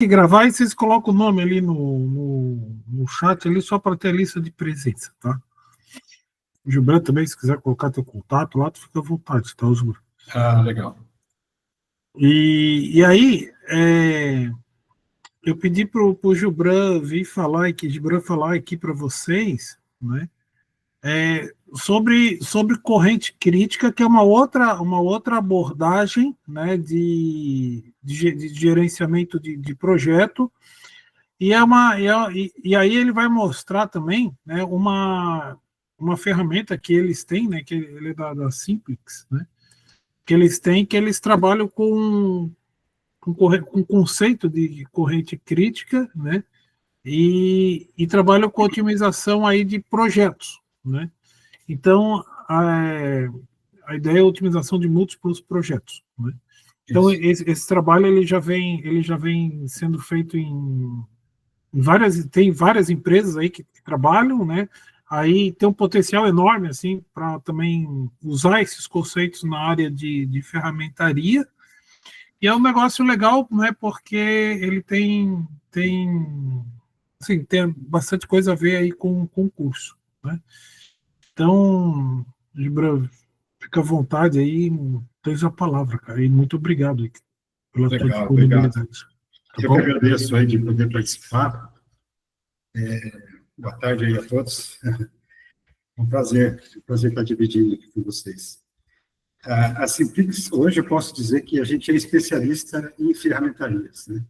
que gravar e vocês colocam o nome ali no chat ali só para ter a lista de presença, tá? Gilberto também, se quiser colocar teu contato lá, tu fica à vontade, tá, Gilberto? Legal. E aí, eu pedi para o Gibran vir falar aqui para vocês, né? Sobre corrente crítica, que é uma outra abordagem, né, de gerenciamento de projeto, e aí ele vai mostrar também, né, uma ferramenta que eles têm, né, que ele é da Simplix, né, que eles trabalham com conceito de corrente crítica, né, e trabalham com otimização aí de projetos, né. Então, a ideia é a otimização de múltiplos projetos, né? Então, esse trabalho ele já vem sendo feito tem várias empresas aí que trabalham, né? Aí tem um potencial enorme assim para também usar esses conceitos na área de ferramentaria. E é um negócio legal, né? Porque ele tem bastante coisa a ver aí com o curso, né? Então, Gibran, fica à vontade aí, tens a palavra, cara. E muito obrigado aí pela tua disponibilidade. Tá bom? Eu que agradeço aí de poder participar. Boa tarde aí a todos. Um prazer estar dividindo aqui com vocês. A Simplix, hoje eu posso dizer que a gente é especialista em ferramentarias, né?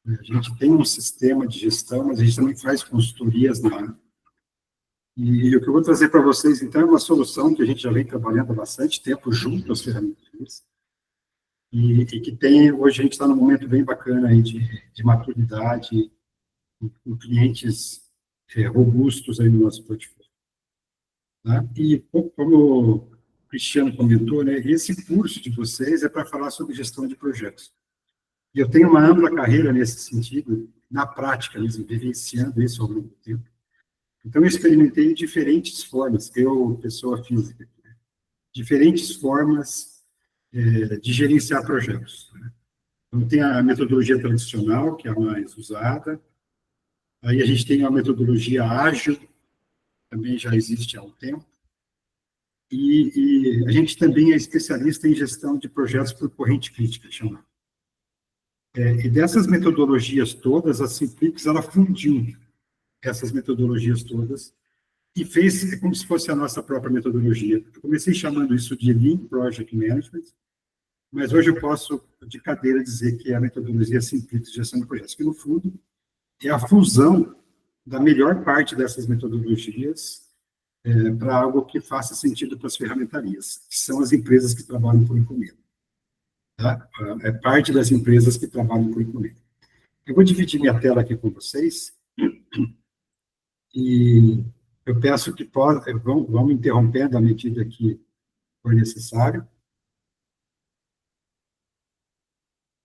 A gente tem um sistema de gestão, mas a gente também faz consultorias na área. E o que eu vou trazer para vocês, então, é uma solução que a gente já vem trabalhando há bastante tempo junto às ferramentarias, e que tem, hoje a gente está num momento bem bacana aí de maturidade, com clientes robustos aí no nosso portfólio. Tá? E, como o Cristiano comentou, né, esse curso de vocês é para falar sobre gestão de projetos. E eu tenho uma ampla carreira nesse sentido, na prática mesmo, vivenciando isso ao longo do tempo. Então, eu experimentei diferentes formas, eu, pessoa física, né, diferentes formas de gerenciar projetos. Né? Então, tem a metodologia tradicional, que é a mais usada. Aí a gente tem a metodologia ágil, também já existe há um tempo. E a gente também é especialista em gestão de projetos por corrente crítica, chama. E dessas metodologias todas, a Simplix, ela fundiu essas metodologias todas e fez como se fosse a nossa própria metodologia. Eu comecei chamando isso de Lean Project Management, mas hoje eu posso, de cadeira, dizer que é a metodologia Simplix de gestão de projetos, que, no fundo, é a fusão da melhor parte dessas metodologias para algo que faça sentido para as ferramentarias, que são as empresas que trabalham por encomenda. Tá? É parte das empresas que trabalham por encomenda. Eu vou dividir minha tela aqui com vocês, e eu peço que vão me interrompendo à medida que for necessário.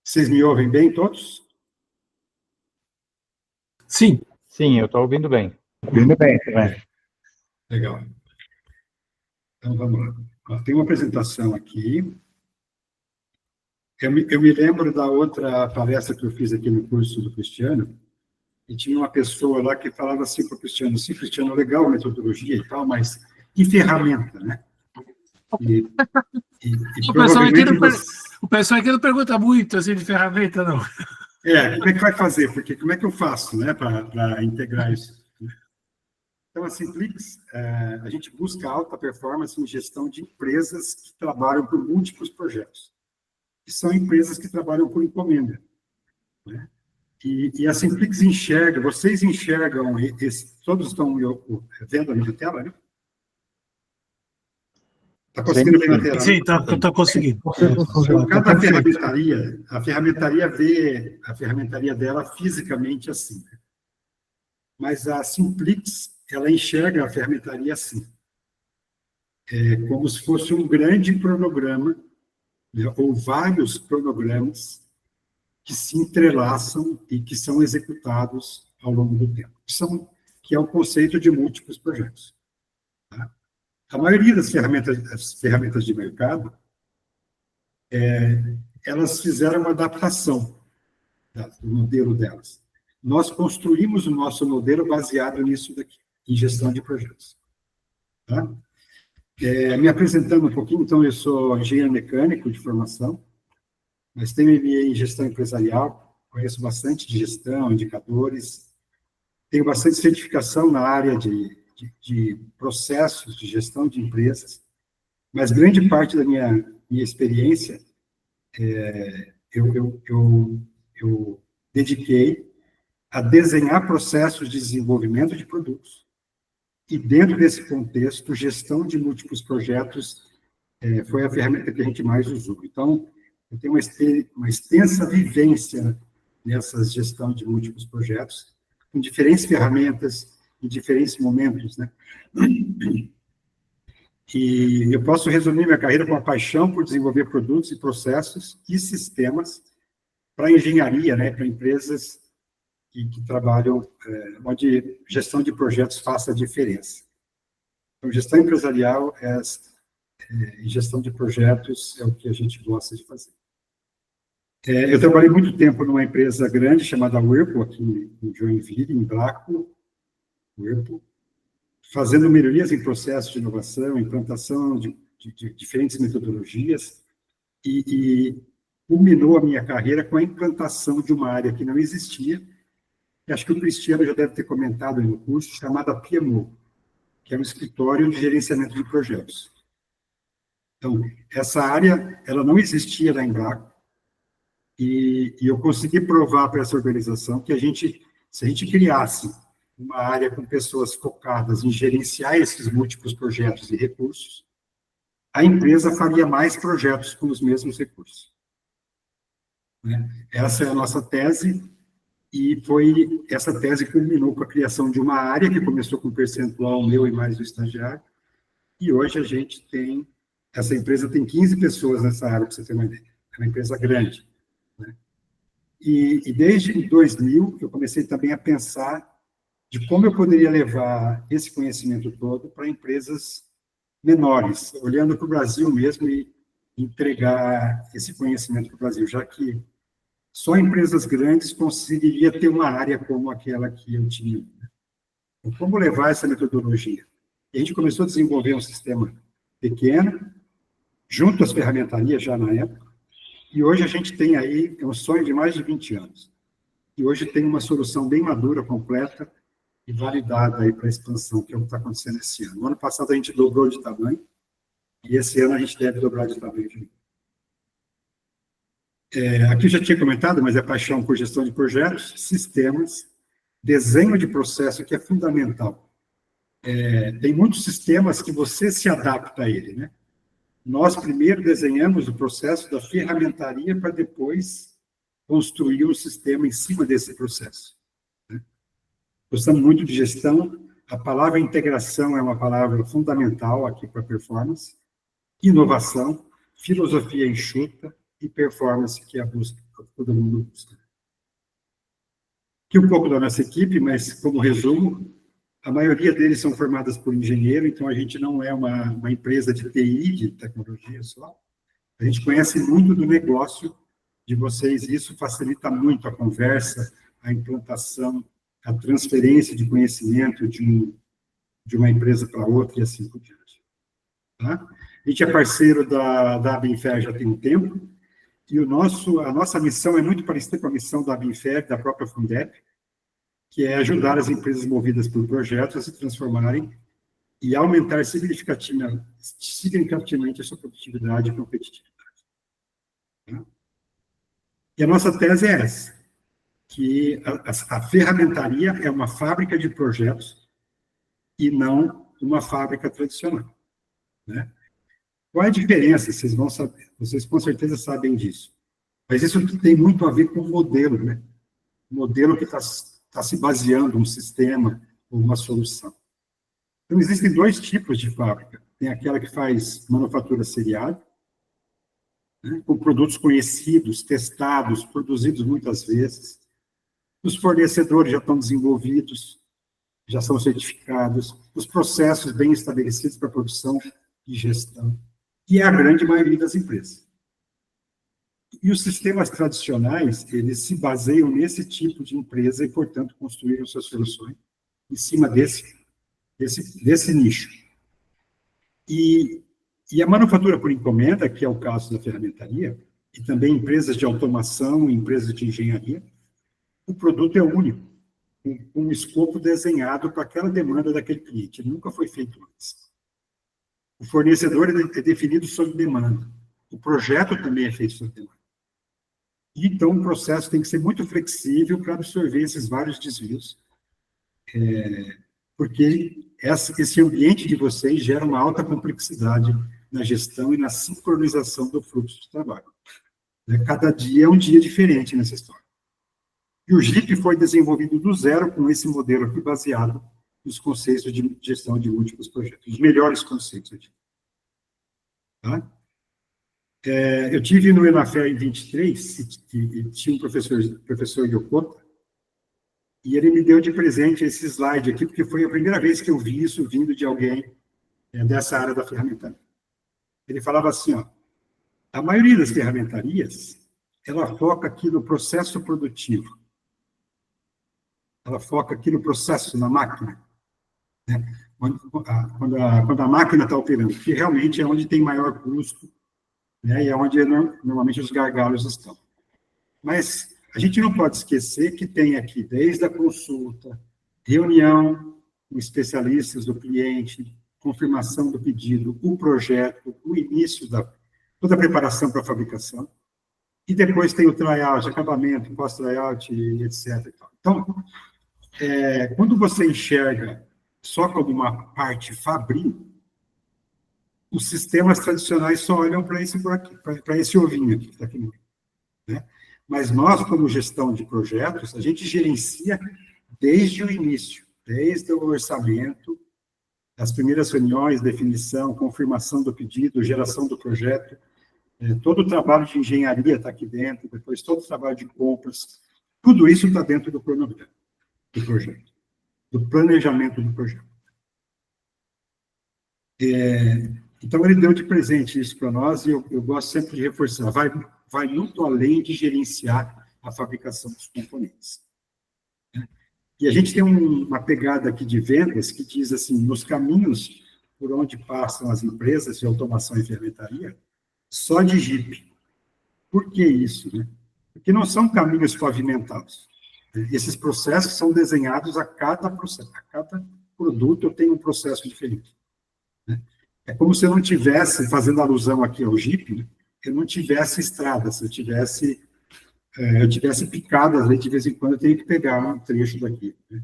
Vocês me ouvem bem, todos? Sim. Sim, eu estou ouvindo bem. Ouvindo bem, também. Legal. Então, vamos lá. Tem uma apresentação aqui. Eu me lembro da outra palestra que eu fiz aqui no curso do Cristiano, e tinha uma pessoa lá que falava assim para o Cristiano: sim, Cristiano, legal a metodologia e tal, mas e ferramenta, né? O pessoal aqui não pergunta muito assim de ferramenta, não. Como é que vai fazer? Porque como é que eu faço, né, para integrar isso? Então, a Simplix, a gente busca alta performance em gestão de empresas que trabalham por múltiplos projetos, que são empresas que trabalham por encomenda, né? E a Simplix enxerga, vocês enxergam, todos estão vendo a minha tela, né? Está conseguindo ver a tela? Sim, está conseguindo. Então, cada ferramentaria, a ferramentaria vê a ferramentaria dela fisicamente assim, né? Mas a Simplix, ela enxerga a ferramentaria assim, como se fosse um grande cronograma, né, ou vários cronogramas que se entrelaçam e que são executados ao longo do tempo, que é o conceito de múltiplos projetos. Tá? A maioria das ferramentas de mercado, elas fizeram uma adaptação. do modelo delas. Nós construímos o nosso modelo baseado nisso daqui, em gestão de projetos. Tá? Me apresentando um pouquinho, então, eu sou engenheiro mecânico de formação, mas tenho MBA em gestão empresarial, conheço bastante de gestão, indicadores, tenho bastante certificação na área de processos de gestão de empresas, mas grande parte da minha experiência eu dediquei a desenhar processos de desenvolvimento de produtos. E dentro desse contexto, gestão de múltiplos projetos foi a ferramenta que a gente mais usou. Então, eu tenho uma extensa vivência nessa gestão de múltiplos projetos, com diferentes ferramentas, em diferentes momentos, né? E eu posso resumir minha carreira com a paixão por desenvolver produtos e processos e sistemas para engenharia, né, para empresas que trabalham onde gestão de projetos faça a diferença. Então, gestão empresarial e gestão de projetos é o que a gente gosta de fazer. Eu trabalhei muito tempo numa empresa grande chamada Whirlpool, aqui em Joinville, em Blaco, Whirlpool, fazendo melhorias em processos de inovação, implantação de diferentes metodologias, e culminou a minha carreira com a implantação de uma área que não existia, e acho que o Cristiano já deve ter comentado aí no curso, chamada PMO, que é um escritório de gerenciamento de projetos. Então, essa área, ela não existia lá em Blaco, e eu consegui provar para essa organização que se a gente criasse uma área com pessoas focadas em gerenciar esses múltiplos projetos e recursos, a empresa faria mais projetos com os mesmos recursos. Essa é a nossa tese, e essa tese culminou com a criação de uma área que começou com um percentual meu e mais do estagiário, e hoje a gente essa empresa tem 15 pessoas nessa área, para você ter uma ideia. É uma empresa grande. Né? E desde 2000, eu comecei também a pensar de como eu poderia levar esse conhecimento todo para empresas menores, olhando para o Brasil mesmo e entregar esse conhecimento para o Brasil, já que só empresas grandes conseguiriam ter uma área como aquela que eu tinha. Então, como levar essa metodologia? E a gente começou a desenvolver um sistema pequeno, junto às ferramentarias já na época, e hoje a gente tem aí um sonho de mais de 20 anos. E hoje tem uma solução bem madura, completa, e validada aí para a expansão, que é o que está acontecendo esse ano. No ano passado a gente dobrou de tamanho, e esse ano a gente deve dobrar de tamanho de novo. Aqui eu já tinha comentado, mas é paixão por gestão de projetos, sistemas, desenho de processo, que é fundamental. Tem muitos sistemas que você se adapta a ele, né? Nós primeiro desenhamos o processo da ferramentaria para depois construir um sistema em cima desse processo. Gostamos muito de gestão. A palavra integração é uma palavra fundamental aqui para a performance. Inovação, filosofia enxuta e performance, que é a busca que todo mundo busca. Aqui um pouco da nossa equipe, mas como resumo, a maioria deles são formadas por engenheiro, então a gente não é uma empresa de TI, de tecnologia só. A gente conhece muito do negócio de vocês, e isso facilita muito a conversa, a implantação, a transferência de conhecimento de uma empresa para outra e assim por diante. Tá? A gente é parceiro da Abinfer já tem um tempo, e a nossa missão é muito parecida com a missão da Abinfer, da própria Fundep, que é ajudar as empresas movidas por projetos a se transformarem e aumentar significativamente a sua produtividade e competitividade. Tá? E a nossa tese é essa, que a ferramentaria é uma fábrica de projetos e não uma fábrica tradicional. Né? Qual é a diferença? Vocês vão saber, vocês com certeza sabem disso. Mas isso tem muito a ver com o modelo, né? O modelo que está se baseando um sistema ou uma solução. Então, existem dois tipos de fábrica. Tem aquela que faz manufatura seriada, né, com produtos conhecidos, testados, produzidos muitas vezes. Os fornecedores já estão desenvolvidos, já são certificados, os processos bem estabelecidos para produção e gestão, e é a grande maioria das empresas. E os sistemas tradicionais, eles se baseiam nesse tipo de empresa e, portanto, construíram suas soluções em cima desse nicho. E a manufatura por encomenda, que é o caso da ferramentaria, e também empresas de automação, empresas de engenharia, o produto é único, com um escopo desenhado para aquela demanda daquele cliente. Ele nunca foi feito antes. O fornecedor é definido sob demanda. O projeto também é feito sob demanda. Então, o processo tem que ser muito flexível para absorver esses vários desvios, porque esse ambiente de vocês gera uma alta complexidade na gestão e na sincronização do fluxo de trabalho. Cada dia é um dia diferente nessa história. E o JIP foi desenvolvido do zero com esse modelo aqui, baseado nos conceitos de gestão de múltiplos projetos, os melhores conceitos, eu digo. Tá? Eu tive no Enafer em 23, e tinha um professor Yokota, e ele me deu de presente esse slide aqui, porque foi a primeira vez que eu vi isso vindo de alguém dessa área da ferramentaria. Ele falava assim, ó, a maioria das ferramentarias, ela foca aqui no processo produtivo. Ela foca aqui no processo, na máquina. Né? Quando a máquina está operando, que realmente é onde tem maior custo, né? E é onde normalmente os gargalos estão. Mas a gente não pode esquecer que tem aqui, desde a consulta, reunião com especialistas do cliente, confirmação do pedido, o projeto, o início toda a preparação para a fabricação, e depois tem o tryout, acabamento, pós-tryout, etc. Então, quando você enxerga só como uma parte fabril, os sistemas tradicionais só olham para esse ovinho aqui, que está aqui no meio, né? Mas nós, como gestão de projetos, a gente gerencia desde o início, desde o orçamento, as primeiras reuniões, definição, confirmação do pedido, geração do projeto, todo o trabalho de engenharia está aqui dentro, depois todo o trabalho de compras, tudo isso está dentro do cronograma do projeto, do planejamento do projeto. Então, ele deu de presente isso para nós, e eu gosto sempre de reforçar, vai muito além de gerenciar a fabricação dos componentes. E a gente tem uma pegada aqui de vendas que diz assim, nos caminhos por onde passam as empresas de automação e ferramentaria, só de JIP. Por que isso? Né? Porque não são caminhos pavimentados. Esses processos são desenhados a cada processo. A cada produto eu tenho um processo diferente. Né? É como se eu não tivesse, fazendo alusão aqui ao JIP, né? Eu não tivesse estrada, se eu tivesse picadas, de vez em quando eu tenho que pegar um trecho daqui. Né?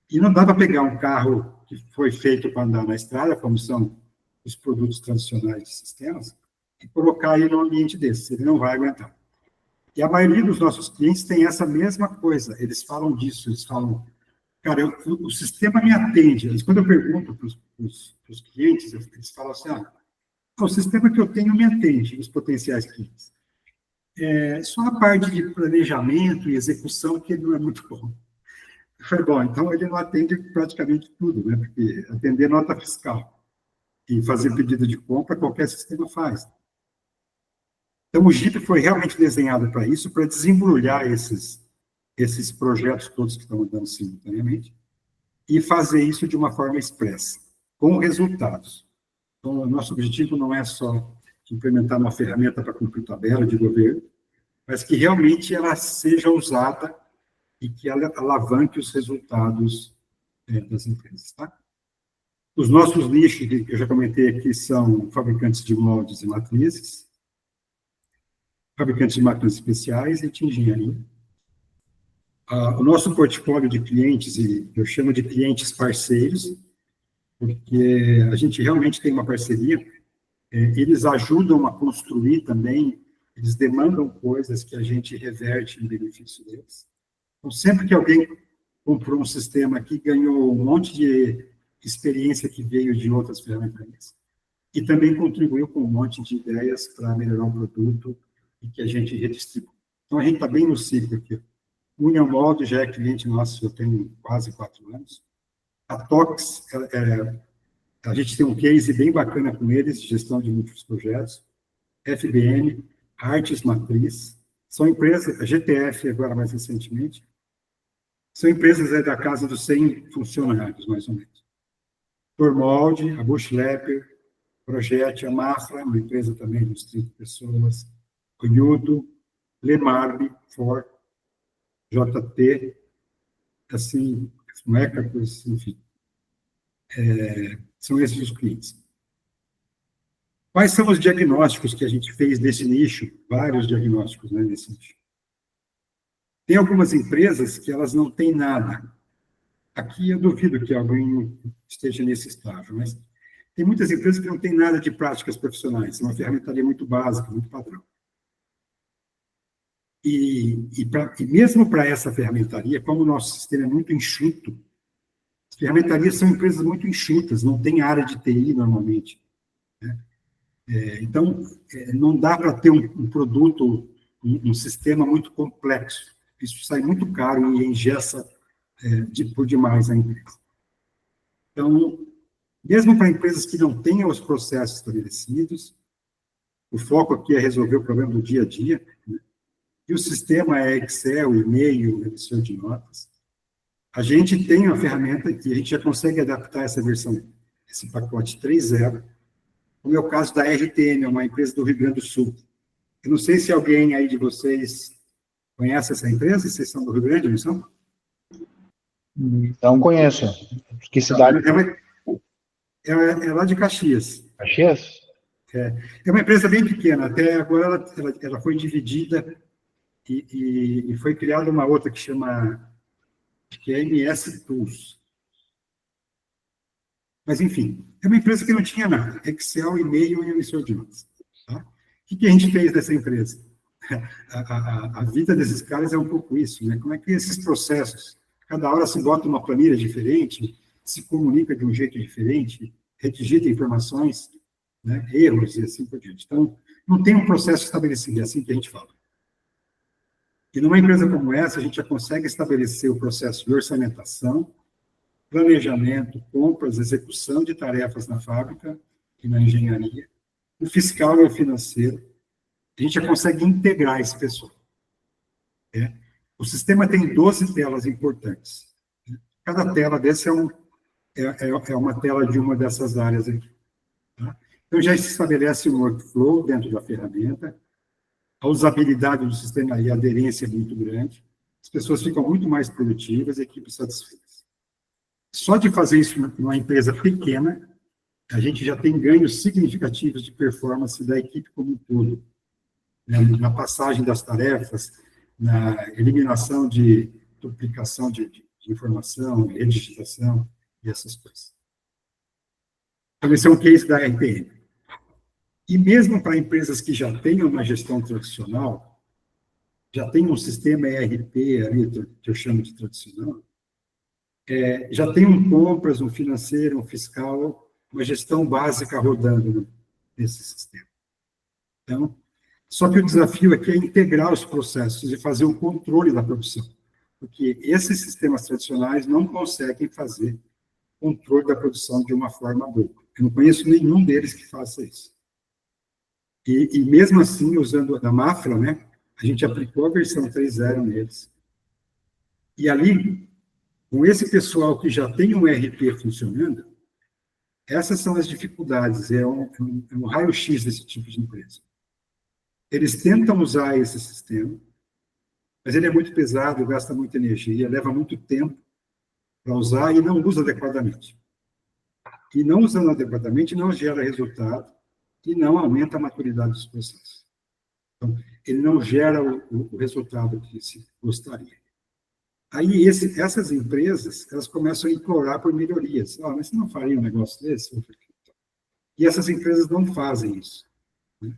E não dá para pegar um carro que foi feito para andar na estrada, como são os produtos tradicionais de sistemas, e colocar ele num ambiente desse, ele não vai aguentar. E a maioria dos nossos clientes tem essa mesma coisa, eles falam disso, eles falam, cara, o sistema me atende. Quando eu pergunto para os clientes, eles falam assim, o sistema que eu tenho me atende, os potenciais clientes. Só a parte de planejamento e execução que ele não é muito bom. Eu falei, bom, então ele não atende praticamente tudo, né? Porque atender nota fiscal e fazer pedido de compra, qualquer sistema faz. Então, o JIP foi realmente desenhado para isso, para desembrulhar esses projetos todos que estão andando simultaneamente e fazer isso de uma forma expressa, com resultados. Então, o nosso objetivo não é só implementar uma ferramenta para cumprir tabela de governo, mas que realmente ela seja usada e que ela alavanque os resultados das empresas. Tá? Os nossos nichos, que eu já comentei aqui, são fabricantes de moldes e matrizes, fabricantes de máquinas especiais e de engenharia. O nosso portfólio de clientes, e eu chamo de clientes parceiros, porque a gente realmente tem uma parceria, eles ajudam a construir também, eles demandam coisas que a gente reverte em benefício deles. Então, sempre que alguém comprou um sistema que ganhou um monte de experiência que veio de outras ferramentas, e também contribuiu com um monte de ideias para melhorar o produto e que a gente redistribui. Então, a gente está bem no ciclo aqui. O Union Molde já é cliente nosso, eu tenho quase 4 anos. A Tox, a gente tem um case bem bacana com eles, gestão de múltiplos projetos. FBM, Artes Matriz, são empresas, a GTF agora mais recentemente, são empresas da casa dos 100 funcionários, mais ou menos. Tormolde, a Bush Lepper, Projet, a Mafra, uma empresa também de uns 30 pessoas, Cunhudo, Lemarbe, Ford, JT, assim, Mecacos, enfim. São esses os clientes. Quais são os diagnósticos que a gente fez desse nicho? Vários diagnósticos, né, nesse nicho. Tem algumas empresas que elas não têm nada. Aqui eu duvido que alguém esteja nesse estágio, mas tem muitas empresas que não têm nada de práticas profissionais, é uma ferramentaria muito básica, muito padrão. E mesmo para essa ferramentaria, como o nosso sistema é muito enxuto, as ferramentarias são empresas muito enxutas, não tem área de TI normalmente, né? Então, não dá para ter um produto, um sistema muito complexo. Isso sai muito caro e engessa por demais a empresa. Então, mesmo para empresas que não tenham os processos estabelecidos, o foco aqui é resolver o problema do dia a dia, né? E o sistema é Excel, e-mail, emissão de notas. A gente tem uma ferramenta que a gente já consegue adaptar essa versão, esse pacote 3.0, como é o caso da RTM, uma empresa do Rio Grande do Sul. Eu não sei se alguém aí de vocês conhece essa empresa, vocês são do Rio Grande, não são? Não conheço. Que cidade? É lá de Caxias. Caxias? É uma empresa bem pequena, até agora ela foi dividida e foi criada uma outra que chama, acho que é MS Tools. Mas, enfim, é uma empresa que não tinha nada, Excel, e-mail e emissor de notas. Tá? O que a gente fez dessa empresa? A vida desses caras é um pouco isso, né? Como é que esses processos, cada hora se bota uma planilha diferente, se comunica de um jeito diferente, redigita informações, né? Erros e assim por diante. Então, não tem um processo estabelecido, é assim que a gente fala. E numa empresa como essa, a gente já consegue estabelecer o processo de orçamentação, planejamento, compras, execução de tarefas na fábrica e na engenharia, o fiscal e o financeiro. A gente já consegue integrar esse pessoal. O sistema tem 12 telas importantes. Cada tela dessa é uma tela de uma dessas áreas aqui. Tá? Então, já se estabelece um workflow dentro da ferramenta, a usabilidade do sistema e a aderência é muito grande, as pessoas ficam muito mais produtivas e equipes satisfeitas. Só de fazer isso numa empresa pequena, a gente já tem ganhos significativos de performance da equipe como um todo, né? Na passagem das tarefas, na eliminação de duplicação de informação, redigitação e essas coisas. Então, esse é um case da RTM. E mesmo para empresas que já têm uma gestão tradicional, já tem um sistema ERP ali, que eu chamo de tradicional, já tem um compras, um financeiro, um fiscal, uma gestão básica rodando nesse sistema. Então, só que o desafio aqui é integrar os processos e fazer o controle da produção, porque esses sistemas tradicionais não conseguem fazer controle da produção de uma forma boa. Eu não conheço nenhum deles que faça isso. E mesmo assim, usando a Mafra, né, a gente aplicou a versão 3.0 neles. E ali, com esse pessoal que já tem um ERP funcionando, essas são as dificuldades, é um raio-x desse tipo de empresa. Eles tentam usar esse sistema, mas ele é muito pesado, gasta muita energia, leva muito tempo para usar e não usa adequadamente. E não usando adequadamente não gera resultado e não aumenta a maturidade dos processos. Então, ele não gera o resultado que se gostaria. Aí, essas empresas, elas começam a implorar por melhorias. Mas você não faria um negócio desse? E essas empresas não fazem isso. Né?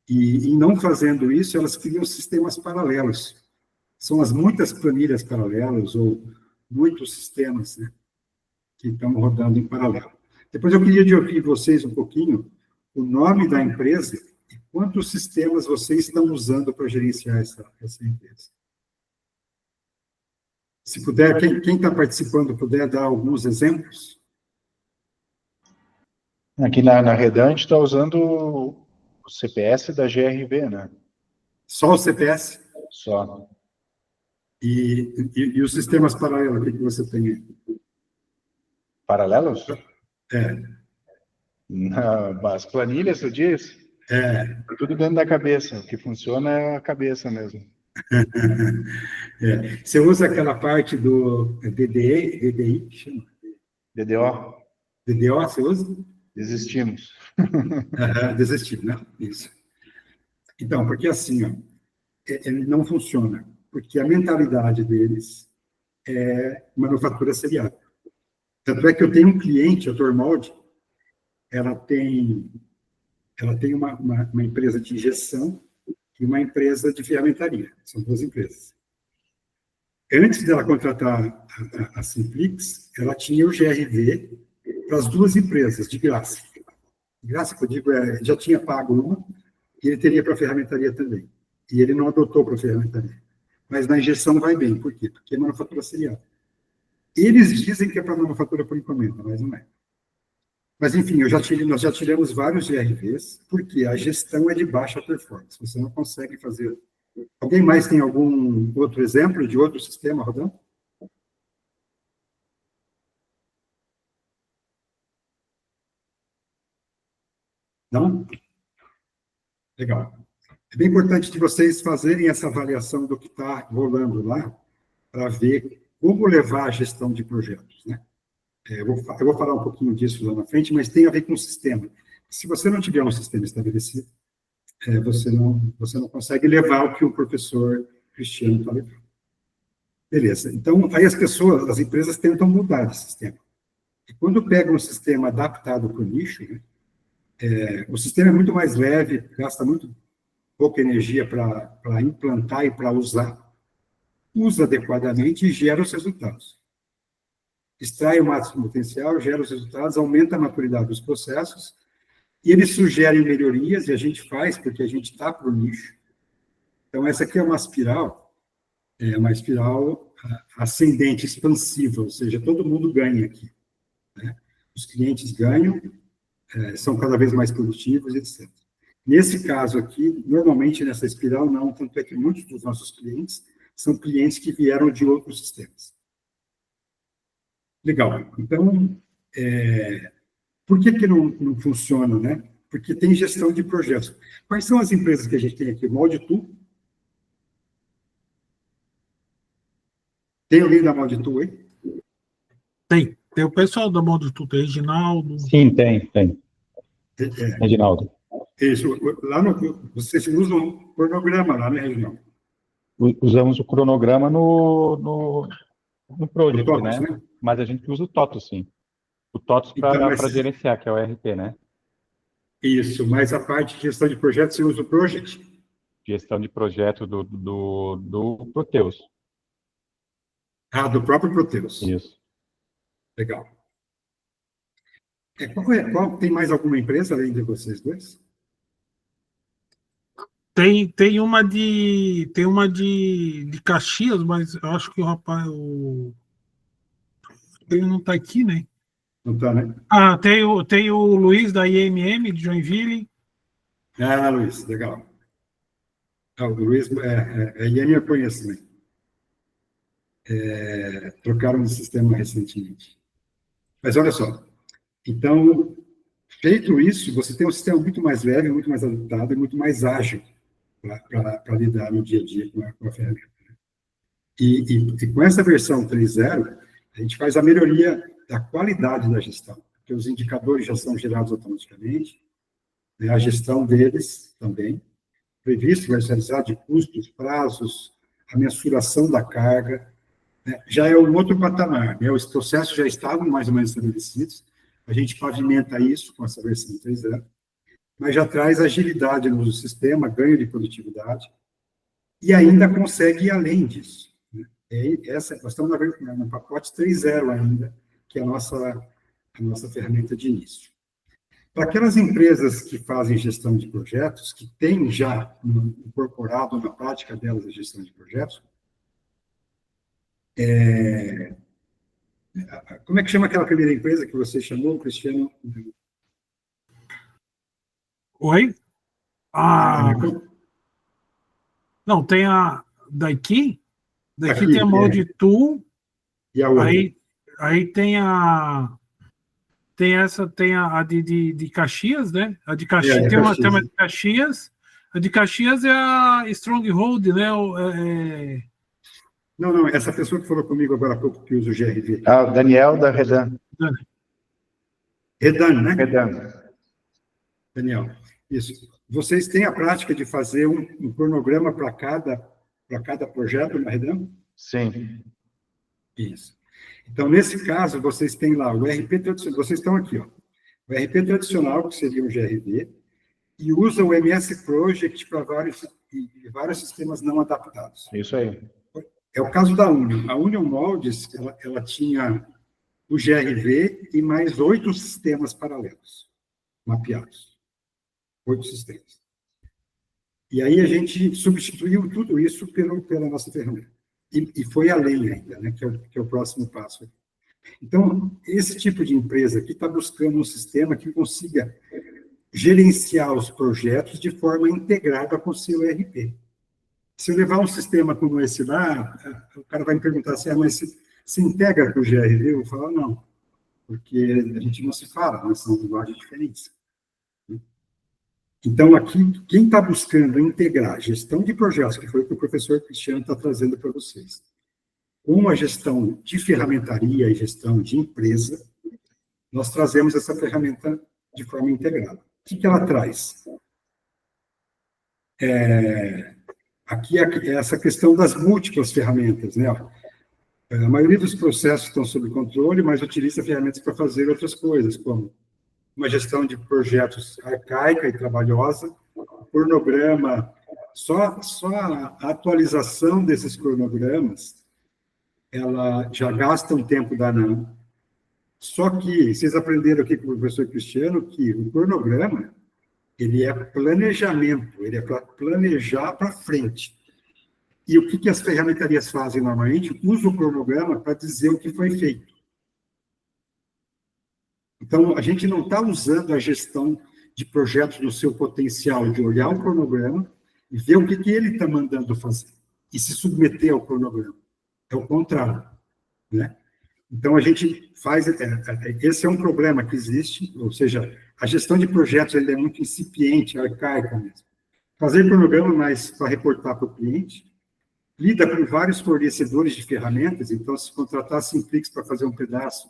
E não fazendo isso, elas criam sistemas paralelos. São as muitas planilhas paralelas ou muitos sistemas, né, que estão rodando em paralelo. Depois eu queria de ouvir vocês um pouquinho o nome da empresa e quantos sistemas vocês estão usando para gerenciar essa empresa. Se puder, quem está participando puder dar alguns exemplos? Aqui na Redan, a gente está usando o CPS da GRV, né? Só o CPS? Só. E os sistemas paralelos, o que você tem aí? Paralelos? É, As planilhas, você diz? é, Tudo dentro da cabeça. O que funciona é a cabeça mesmo. é. Você usa aquela parte do DDI, que chama? DDO, DDO, você usa? desistimos. Desistir, né? Isso. Então, porque assim, ó, ele não funciona, porque a mentalidade deles é manufatura seriada. Tanto é que eu tenho um cliente, a Tormald, ela tem, ela tem uma empresa de injeção e uma empresa de ferramentaria. São duas empresas. Antes dela contratar a Simplix, ela tinha o GRV para as duas empresas, de graça. De graça, que eu digo, já tinha pago uma, e ele teria para a ferramentaria também. E ele não adotou para a ferramentaria. Mas na injeção vai bem. Por quê? Porque é manufatura seriada. Eles dizem que é para manufatura por encomenda, mas não é. Mas, enfim, nós já tiramos vários GRVs, porque a gestão é de baixa performance. Você não consegue fazer. Alguém mais tem algum outro exemplo de outro sistema rodando? Não? Legal. É bem importante de vocês fazerem essa avaliação do que está rolando lá, para ver como levar a gestão de projetos, né? Eu vou falar um pouquinho disso lá na frente, mas tem a ver com o sistema. Se você não tiver um sistema estabelecido, você não consegue levar o que o professor Cristiano está levando. Beleza. Então, aí as empresas tentam mudar de sistema. E quando pegam um sistema adaptado para o nicho, né, o sistema é muito mais leve, gasta muito pouca energia para implantar e para usar, usa adequadamente e gera os resultados. Extrai o máximo potencial, gera os resultados, aumenta a maturidade dos processos, e eles sugerem melhorias, e a gente faz porque a gente está para o nicho. Então, essa aqui é uma espiral ascendente, expansiva, ou seja, todo mundo ganha aqui, né? Os clientes ganham, são cada vez mais produtivos, etc. Nesse caso aqui, normalmente nessa espiral não, tanto é que muitos dos nossos clientes são clientes que vieram de outros sistemas. Legal. Então, por que não funciona, né? Porque tem gestão de projetos. Quais são as empresas que a gente tem aqui? Mauditu. Tem alguém da Mauditu aí? Tem o pessoal da Modo Tudo, Reginaldo. Sim, tem. Reginaldo. Isso. Lá vocês usam um cronograma lá, né, Reginaldo? Usamos o cronograma no Project, TOTOS, né? né? Mas a gente usa o TOTOS, sim. O TOTOS Então, para gerenciar, que é o RP, né? Isso, mas a parte de gestão de projetos, você usa o Project? Gestão de projeto do Proteus. Do próprio Proteus. Isso. Legal. Tem mais alguma empresa além de vocês dois? Tem uma de Caxias, mas eu acho que o rapaz, ele não está aqui, né? Não está, né? Tem o Luiz da IMM de Joinville. Luiz, legal. O Luiz, a IEM eu conheço também. Trocaram de sistema recentemente. Mas olha só, então, feito isso, você tem um sistema muito mais leve, muito mais adaptado e muito mais ágil para lidar no dia a dia com a ferramenta. E com essa versão 3.0, a gente faz a melhoria da qualidade da gestão, porque os indicadores já são gerados automaticamente, né, a gestão deles também, previsto, verticalizado de custos, prazos, a mensuração da carga, né, já é um outro patamar, né, os processos já estavam mais ou menos estabelecidos, a gente pavimenta isso com essa versão 3.0, mas já traz agilidade no sistema, ganho de produtividade, e ainda consegue ir além disso. Né? Nós estamos no pacote 3.0 ainda, que é a nossa ferramenta de início. Para aquelas empresas que fazem gestão de projetos, que têm já incorporado na prática delas a gestão de projetos, como é que chama aquela primeira empresa que você chamou, Cristiano? Oi? Ah, não, tem a daqui Aqui, tem a Mold Tool, E a outra? aí tem a de Caxias, né? A de Caxias, de tem uma Caxias. de Caxias. A de Caxias é a Stronghold, né? Não, essa pessoa que falou comigo agora há pouco que usa o GRV. Ah, o Daniel da Redan. Redan, né? Redan. Daniel, isso. Vocês têm a prática de fazer um cronograma para cada projeto na Redan? Sim. Isso. Então, nesse caso, vocês têm lá o RP tradicional, vocês estão aqui, ó. O RP tradicional, que seria o GRV, e usa o MS Project para vários sistemas não adaptados. Isso aí. É o caso da Union. A Union Moldes, ela tinha o GRV e mais 8 sistemas paralelos, mapeados. 8 sistemas. E aí a gente substituiu tudo isso pela nossa ferramenta. E foi além ainda, né, que é o próximo passo. Então, esse tipo de empresa aqui está buscando um sistema que consiga gerenciar os projetos de forma integrada com o seu ERP. Se eu levar um sistema como esse lá, o cara vai me perguntar assim, mas se integra com o GRV? Eu vou falar, não, porque a gente não se fala, nós são linguagens diferentes. Então, aqui, quem está buscando integrar gestão de projetos, que foi o que o professor Cristiano está trazendo para vocês, com a gestão de ferramentaria e gestão de empresa, nós trazemos essa ferramenta de forma integrada. O que ela traz? Aqui é essa questão das múltiplas ferramentas, né? A maioria dos processos estão sob controle, mas utiliza ferramentas para fazer outras coisas, como uma gestão de projetos arcaica e trabalhosa, cronograma, só a atualização desses cronogramas, ela já gasta um tempo danado. Só que vocês aprenderam aqui com o professor Cristiano que o cronograma, ele é planejamento, ele é para planejar para frente. E o que as ferramentarias fazem normalmente? Usam o cronograma para dizer o que foi feito. Então, a gente não está usando a gestão de projetos no seu potencial, de olhar o cronograma e ver o que ele está mandando fazer, e se submeter ao cronograma. É o contrário, né? Então, a gente faz... esse é um problema que existe, ou seja, a gestão de projetos ainda é muito incipiente, arcaica mesmo. Fazer cronograma, mas para reportar para o cliente, lida com vários fornecedores de ferramentas, então, se contratar a Simplix para fazer um pedaço,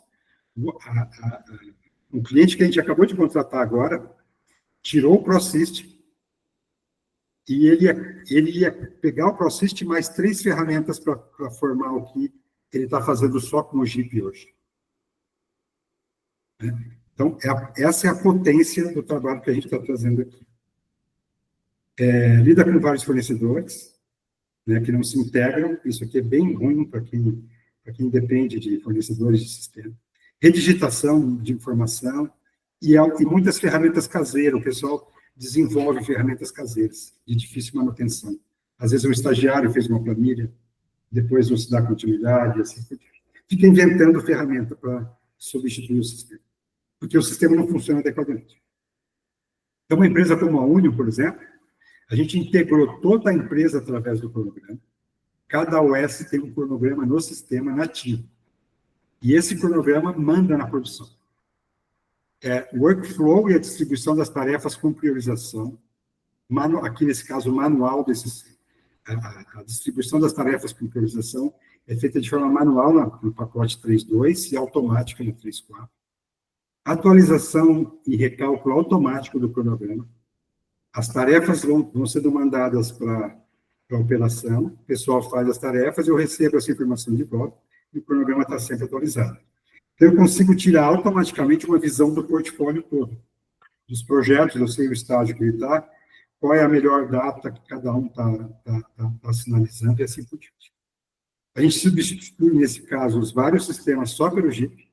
um cliente que a gente acabou de contratar agora, tirou o ProSystem, e ele ia pegar o ProSystem mais 3 ferramentas para formar o que ele está fazendo só com o JIP hoje. Então, essa é a potência do trabalho que a gente está trazendo aqui. Lida com vários fornecedores, né, que não se integram, isso aqui é bem ruim para quem depende de fornecedores de sistema. Redigitação de informação e muitas ferramentas caseiras. O pessoal desenvolve ferramentas caseiras de difícil manutenção. Às vezes o estagiário fez uma planilha, depois não se dá continuidade, assim, fica inventando ferramenta para substituir o sistema, porque o sistema não funciona adequadamente. Então, uma empresa como a Union, por exemplo, a gente integrou toda a empresa através do cronograma. Cada OS tem um cronograma no sistema nativo. E esse cronograma manda na produção. O workflow e a distribuição das tarefas com priorização. Aqui, nesse caso, o manual a distribuição das tarefas com priorização é feita de forma manual no pacote 3.2 e automática no 3.4. Atualização e recálculo automático do cronograma. As tarefas vão sendo mandadas para a operação, o pessoal faz as tarefas, eu recebo essa informação de volta, e o cronograma está sempre atualizado. Então, eu consigo tirar automaticamente uma visão do portfólio todo, dos projetos, eu sei o estágio que ele está, qual é a melhor data que cada um está sinalizando, e assim por diante. A gente substitui, nesse caso, os vários sistemas só pelo JIP,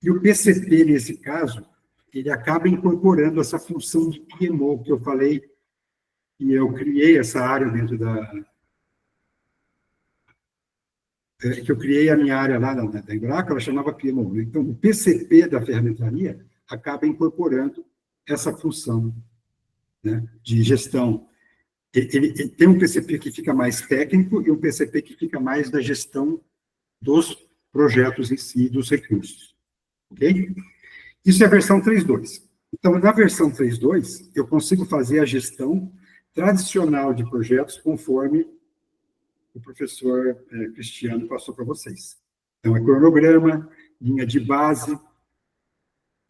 e o PCP, nesse caso, ele acaba incorporando essa função de PMO, que eu falei, e eu criei essa área dentro que eu criei a minha área lá da Embraco, ela chamava PMO. Então, o PCP da ferramentaria acaba incorporando essa função né, de gestão. Ele tem um PCP que fica mais técnico e um PCP que fica mais da gestão dos projetos em si, dos recursos. Ok? Isso é a versão 3.2. Então, na versão 3.2, eu consigo fazer a gestão tradicional de projetos conforme o professor Cristiano passou para vocês. Então, é cronograma, linha de base,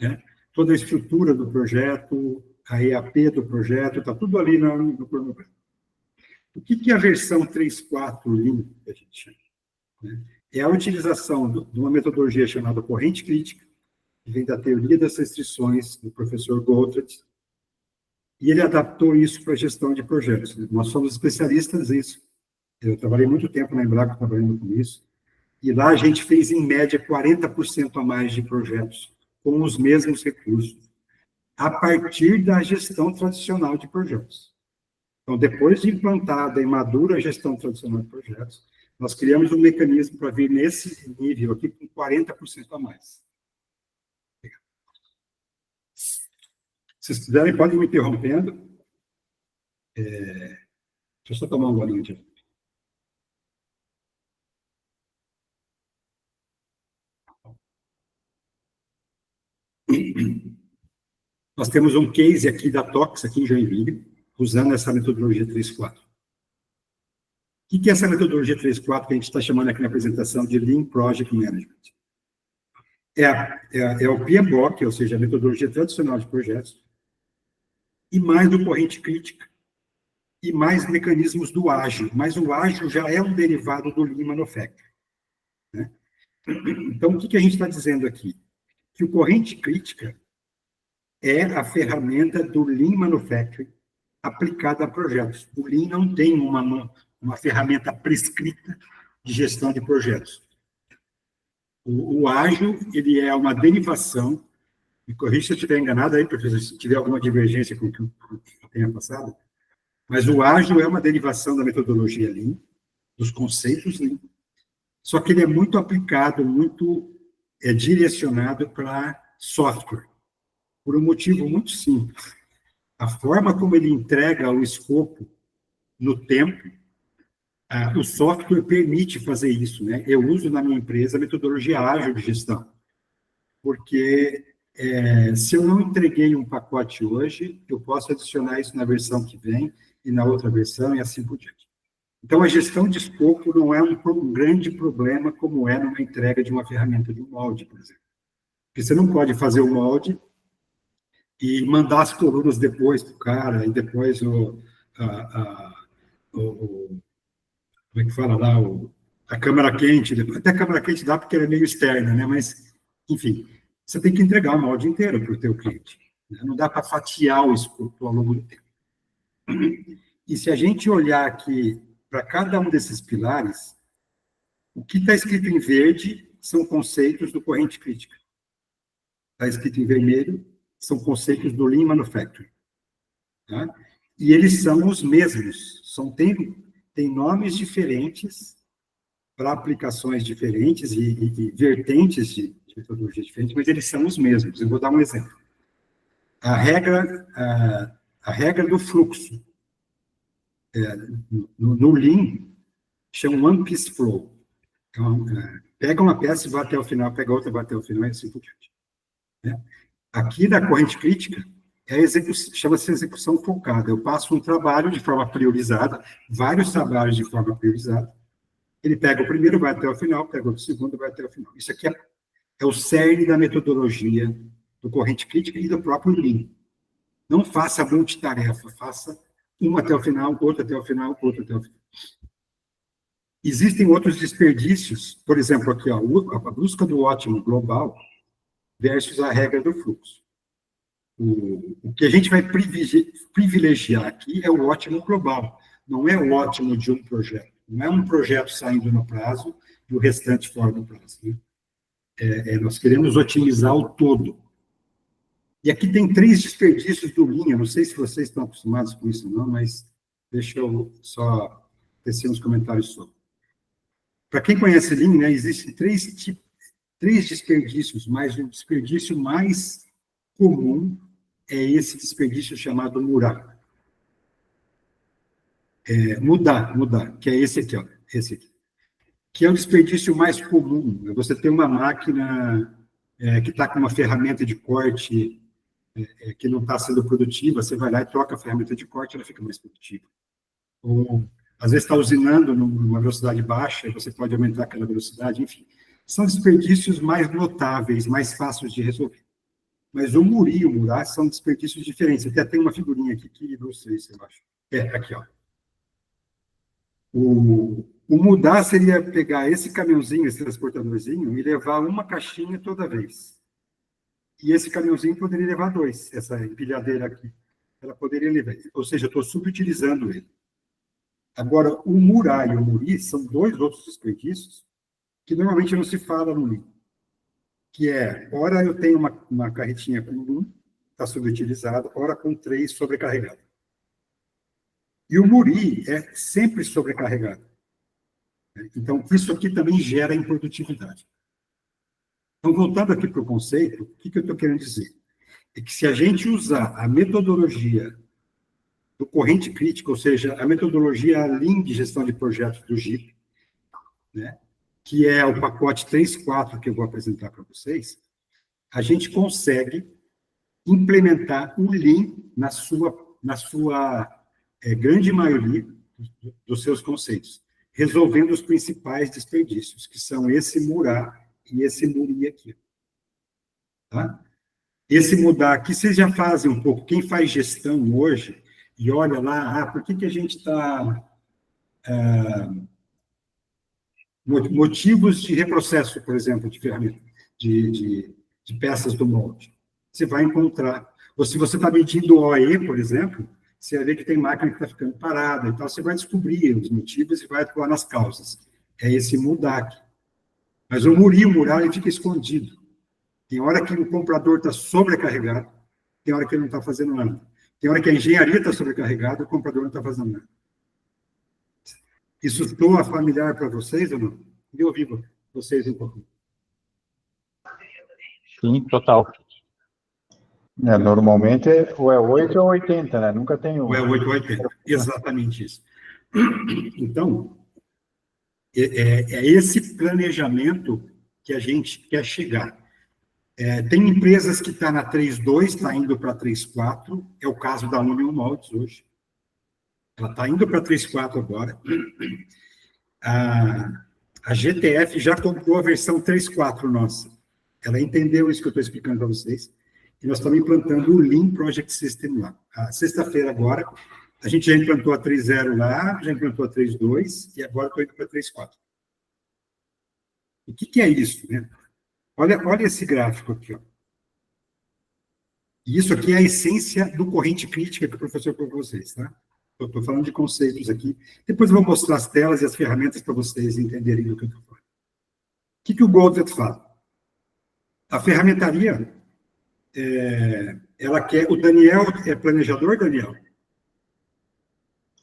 né? Toda a estrutura do projeto, a EAP do projeto, está tudo ali no cronograma. O que é a versão 3.4 Lean, que a gente chama? Né? É a utilização de uma metodologia chamada corrente crítica, que vem da teoria das restrições do professor Goldratt, e ele adaptou isso para a gestão de projetos. Nós somos especialistas nisso. Eu trabalhei muito tempo na Embrapa trabalhando com isso, e lá a gente fez, em média, 40% a mais de projetos, com os mesmos recursos, a partir da gestão tradicional de projetos. Então, depois de implantada e madura a gestão tradicional de projetos, nós criamos um mecanismo para vir nesse nível aqui com 40% a mais. Se vocês quiserem, podem me interrompendo. Deixa eu só tomar um golinho de... Nós temos um case aqui da TOX, aqui em Joinville, usando essa metodologia 3.4. O que é essa metodologia 3.4 que a gente está chamando aqui na apresentação de Lean Project Management? É o PMBOK, ou seja, a metodologia tradicional de projetos, e mais do corrente crítica, e mais mecanismos do ágil. Mas o ágil já é um derivado do Lean Manufacturing, né? Então, o que a gente está dizendo aqui? Que o corrente crítica é a ferramenta do Lean Manufacturing aplicada a projetos. O Lean não tem uma ferramenta prescrita de gestão de projetos. O ágil, ele é uma derivação, me corrija se eu estiver enganado aí, professor, se tiver alguma divergência com o que eu tenha passado, mas o ágil é uma derivação da metodologia Lean, dos conceitos Lean, só que ele é muito aplicado, muito direcionado para software, por um motivo muito simples. A forma como ele entrega o escopo no tempo, o software permite fazer isso, né? Eu uso na minha empresa a metodologia ágil de gestão, porque se eu não entreguei um pacote hoje, eu posso adicionar isso na versão que vem e na outra versão e assim por diante. Então, a gestão de escopo não é um grande problema como é numa entrega de uma ferramenta de um molde, por exemplo. Porque você não pode fazer o molde e mandar as colunas depois para o cara, e depois como é que fala lá, a câmara quente, até a câmara quente dá porque ela é meio externa, né? Mas, enfim, você tem que entregar o molde inteiro para o teu cliente, né? Não dá para fatiar o escopo ao longo do tempo. E se a gente olhar aqui para cada um desses pilares, o que está escrito em verde são conceitos do corrente crítica. Está escrito em vermelho são conceitos do Lean Manufacturing. Tá? E eles são os mesmos, tem nomes diferentes para aplicações diferentes e vertentes de metodologia diferentes, mas eles são os mesmos. Eu vou dar um exemplo. A regra do fluxo. No Lean, chama One Piece Flow. Então, pega uma peça e vai até o final, pega outra e vai até o final, e assim por diante. Né? Aqui, da corrente crítica, chama-se execução focada. Eu passo um trabalho de forma priorizada, vários trabalhos de forma priorizada. Ele pega o primeiro, vai até o final, pega o segundo, vai até o final. Isso aqui é o cerne da metodologia do corrente crítica e do próprio Lean. Não faça multitarefa, faça um até o final, outro até o final, outro até o final. Existem outros desperdícios, por exemplo, aqui, a busca do ótimo global versus a regra do fluxo. O que a gente vai privilegiar aqui é o ótimo global, não é o ótimo de um projeto. Não é um projeto saindo no prazo e o restante fora do prazo. Né? Nós queremos otimizar o todo. E aqui tem 3 desperdícios do Lean. Eu não sei se vocês estão acostumados com isso ou não, mas deixa eu só tecer uns comentários sobre. Para quem conhece Lean, né, existem 3 desperdícios, mas o desperdício mais comum é esse desperdício chamado murar. Mudar, que é esse aqui, ó, esse aqui, que é o desperdício mais comum. É você ter uma máquina que está com uma ferramenta de corte que não está sendo produtiva, você vai lá e troca a ferramenta de corte, ela fica mais produtiva. Ou, às vezes, está usinando numa velocidade baixa, e você pode aumentar aquela velocidade, enfim. São desperdícios mais notáveis, mais fáceis de resolver. Mas o muri e o murar são desperdícios diferentes. Até tem uma figurinha aqui que ilustra isso, eu acho. Aqui, ó. O mudar seria pegar esse caminhãozinho, esse transportadorzinho, e levar uma caixinha toda vez. E esse caminhãozinho poderia levar 2, essa empilhadeira aqui. Ela poderia levar, ou seja, eu estou subutilizando ele. Agora, o murar e o muri são 2 outros desperdícios que normalmente não se fala no livro. Que ora eu tenho uma carretinha com 1, está subutilizado, ora com 3, sobrecarregado. E o muri é sempre sobrecarregado. Então, isso aqui também gera improdutividade. Então, voltando aqui para o conceito, o que eu estou querendo dizer? É que se a gente usar a metodologia do corrente crítica, ou seja, a metodologia Lean de gestão de projetos do GIP, né, que é o pacote 3.4 que eu vou apresentar para vocês, a gente consegue implementar o Lean na sua grande maioria dos seus conceitos, resolvendo os principais desperdícios, que são esse murar e esse muri aqui. Tá? Esse mudar aqui, vocês já fazem um pouco. Quem faz gestão hoje, e olha lá, por que a gente está... motivos de reprocesso, por exemplo, de ferramenta, de peças do molde. Você vai encontrar. Ou se você está medindo o OE, por exemplo, você vai ver que tem máquina que está ficando parada, então você vai descobrir os motivos e vai atuar nas causas. É esse mudar aqui. Mas o muri, o mural, ele fica escondido. Tem hora que o comprador está sobrecarregado, tem hora que ele não está fazendo nada. Tem hora que a engenharia está sobrecarregada, o comprador não está fazendo nada. Isso soa familiar para vocês ou não? Eu ouvi vocês um pouco. Sim, total. Normalmente ou é 8 ou 80, né? Nunca tem Ou é 8 ou 80. Exatamente isso. Então, é esse planejamento que a gente quer chegar. Tem empresas que estão na 3.2, está indo para 3.4, é o caso da Union Moldes hoje. Ela está indo para 3.4 agora. A GTF já comprou a versão 3.4 nossa. Ela entendeu isso que eu estou explicando para vocês. E nós estamos implantando o Lean Project System lá. Sexta-feira agora, a gente já implantou a 3.0 lá, já implantou a 3.2, e agora estou indo para a 3.4. O que é isso, né? Olha esse gráfico aqui, ó. E isso aqui é a essência do corrente crítica que o professor colocou para vocês, tá? Eu estou falando de conceitos aqui. Depois eu vou mostrar as telas e as ferramentas para vocês entenderem do que eu estou falando. O que o Goldwert fala? A ferramentaria, ela quer... O Daniel é planejador, Daniel?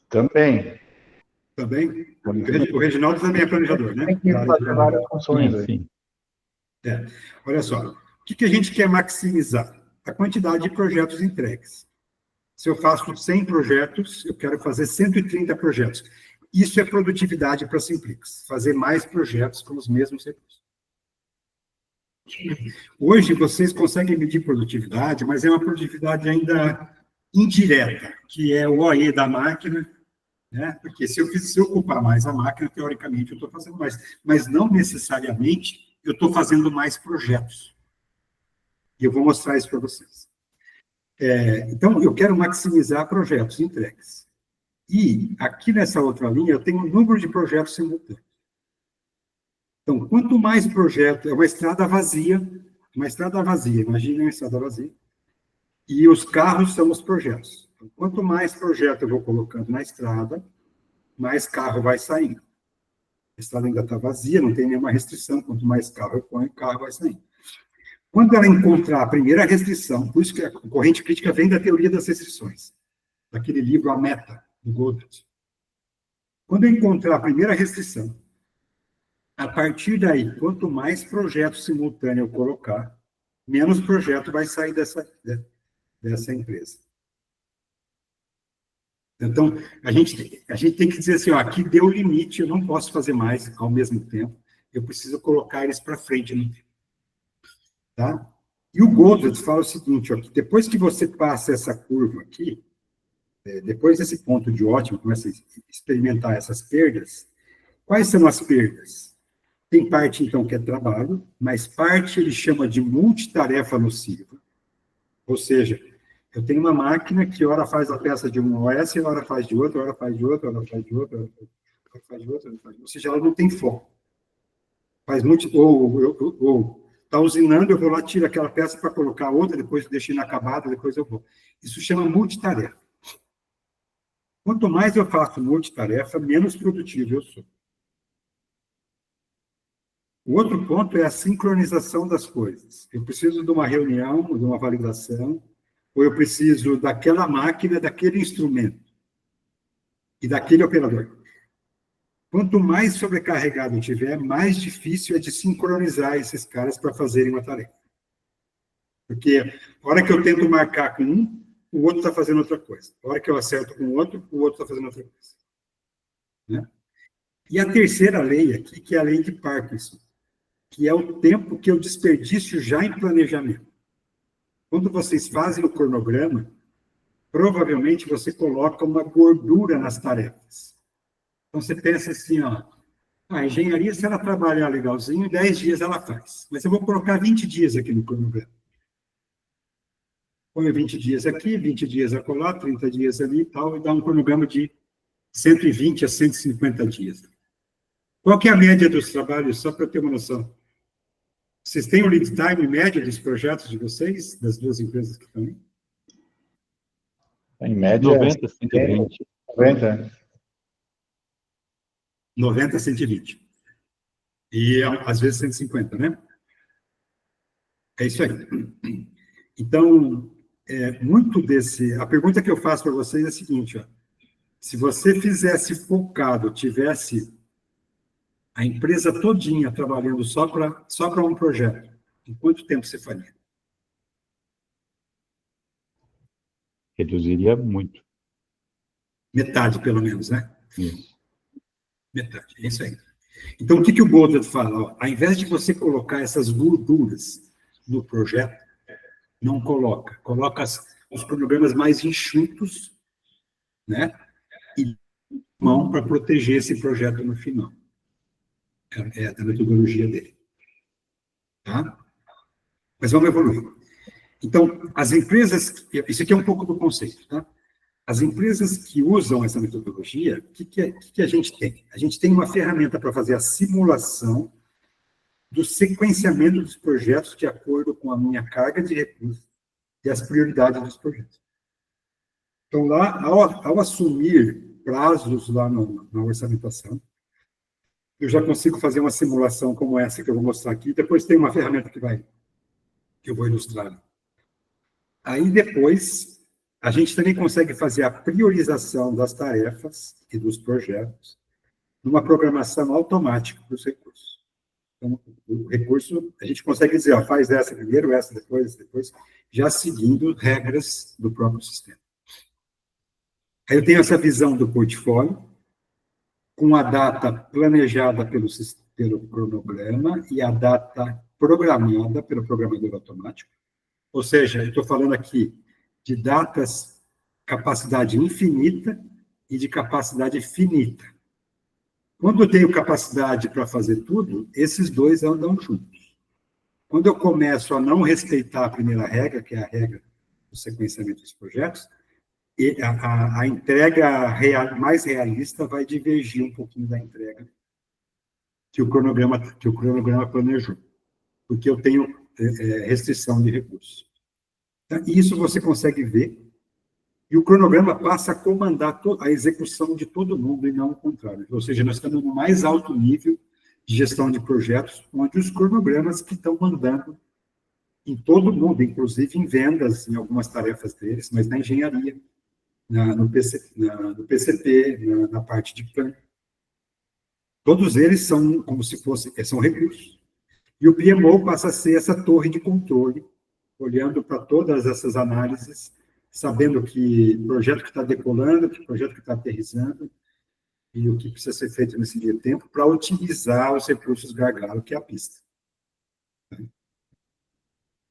Também. Também? O Reginaldo também é planejador, né? Tem que fazer várias funções aí. Sim. Olha só, o que a gente quer maximizar? A quantidade de projetos entregues. Se eu faço 100 projetos, eu quero fazer 130 projetos. Isso é produtividade para a Simplix, fazer mais projetos com os mesmos recursos. Hoje, vocês conseguem medir produtividade, mas é uma produtividade ainda indireta, que é o OE da máquina, né? Porque se eu ocupar mais a máquina, teoricamente, eu estou fazendo mais. Mas não necessariamente eu estou fazendo mais projetos. E eu vou mostrar isso para vocês. Então, eu quero maximizar projetos entregues. E, aqui nessa outra linha, eu tenho um número de projetos simultâneos. Então, quanto mais projeto... É uma estrada vazia, imaginem uma estrada vazia. E os carros são os projetos. Então, quanto mais projeto eu vou colocando na estrada, mais carro vai saindo. A estrada ainda está vazia, não tem nenhuma restrição. Quanto mais carro eu ponho, o carro vai saindo. Quando ela encontrar a primeira restrição, por isso que a corrente crítica vem da teoria das restrições, daquele livro A Meta, do Goldwert. Quando eu encontrar a primeira restrição, a partir daí, quanto mais projetos simultâneos eu colocar, menos projeto vai sair dessa empresa. Então, a gente tem que dizer assim, ó, aqui deu o limite, eu não posso fazer mais ao mesmo tempo, eu preciso colocar eles para frente no tempo. Tá? E o Goddard fala o seguinte, ó, que depois que você passa essa curva aqui, depois desse ponto de ótimo, começa a experimentar essas perdas, quais são as perdas? Tem parte, então, que é trabalho, mas parte ele chama de multitarefa nociva, ou seja, eu tenho uma máquina que hora faz a peça de um OS, hora faz de outra, hora faz de outra, hora faz de outra, hora faz de outra, ou seja, ela não tem foco. Faz ou está usinando, eu vou lá, tiro aquela peça para colocar outra, depois deixo inacabada, depois eu vou. Isso chama multitarefa. Quanto mais eu faço multitarefa, menos produtivo eu sou. O outro ponto é a sincronização das coisas. Eu preciso de uma reunião, de uma validação, ou eu preciso daquela máquina, daquele instrumento e daquele operador. Quanto mais sobrecarregado eu tiver, mais difícil é de sincronizar esses caras para fazerem uma tarefa. Porque a hora que eu tento marcar com um, o outro está fazendo outra coisa. A hora que eu acerto com o outro está fazendo outra coisa. Né? E a terceira lei aqui, que é a lei de Parkinson, que é o tempo que eu desperdiço já em planejamento. Quando vocês fazem o cronograma, provavelmente você coloca uma gordura nas tarefas. Então, você pensa assim, ó, a engenharia, se ela trabalhar legalzinho, em 10 dias ela faz. Mas eu vou colocar 20 dias aqui no cronograma. Põe 20 dias aqui, 20 dias acolá, 30 dias ali e tal, e dá um cronograma de 120 a 150 dias. Qual que é a média dos trabalhos, só para eu ter uma noção? Vocês têm o lead time média dos projetos de vocês, das duas empresas que estão aí? Em média, 90, 120. 90. 90 a 120. E, às vezes, 150, né? É isso aí. Então, muito desse... A pergunta que eu faço para vocês é a seguinte, ó. Se você fizesse focado, tivesse a empresa todinha trabalhando só para um projeto, em quanto tempo você faria? Reduziria muito. Metade, pelo menos, né? Isso. Metade, é isso aí. Então, o que o Goddard fala? Ó, ao invés de você colocar essas gorduras no projeto, não coloca. Coloca os cronogramas mais enxutos, né? E mão para proteger esse projeto no final. É a metodologia dele. Tá? Mas vamos evoluir. Então, as empresas... Isso aqui é um pouco do conceito, tá? As empresas que usam essa metodologia, o que a gente tem? A gente tem uma ferramenta para fazer a simulação do sequenciamento dos projetos de acordo com a minha carga de recursos e as prioridades dos projetos. Então, lá, ao assumir prazos lá na orçamentação, eu já consigo fazer uma simulação como essa que eu vou mostrar aqui. Depois tem uma ferramenta que eu vou ilustrar. Aí, depois... A gente também consegue fazer a priorização das tarefas e dos projetos numa programação automática dos recursos. Então, o recurso, a gente consegue dizer, ó, faz essa primeiro, essa depois, já seguindo regras do próprio sistema. Aí eu tenho essa visão do portfólio, com a data planejada pelo cronograma e a data programada pelo programador automático. Ou seja, eu estou falando aqui de datas, capacidade infinita e de capacidade finita. Quando eu tenho capacidade para fazer tudo, esses dois andam juntos. Quando eu começo a não respeitar a primeira regra, que é a regra do sequenciamento dos projetos, a entrega mais realista vai divergir um pouquinho da entrega que o cronograma planejou, porque eu tenho restrição de recursos. E isso você consegue ver, e o cronograma passa a comandar a execução de todo mundo, e não o contrário. Ou seja, nós estamos no mais alto nível de gestão de projetos, onde os cronogramas que estão mandando em todo mundo, inclusive em vendas, em algumas tarefas deles, mas na engenharia, no PCP, na parte de plano. Todos eles são como se são recursos. E o PMO passa a ser essa torre de controle, olhando para todas essas análises sabendo que projeto que está decolando, que projeto que está aterrissando, e o que precisa ser feito nesse meio tempo para otimizar os recursos gargalo, que é a pista.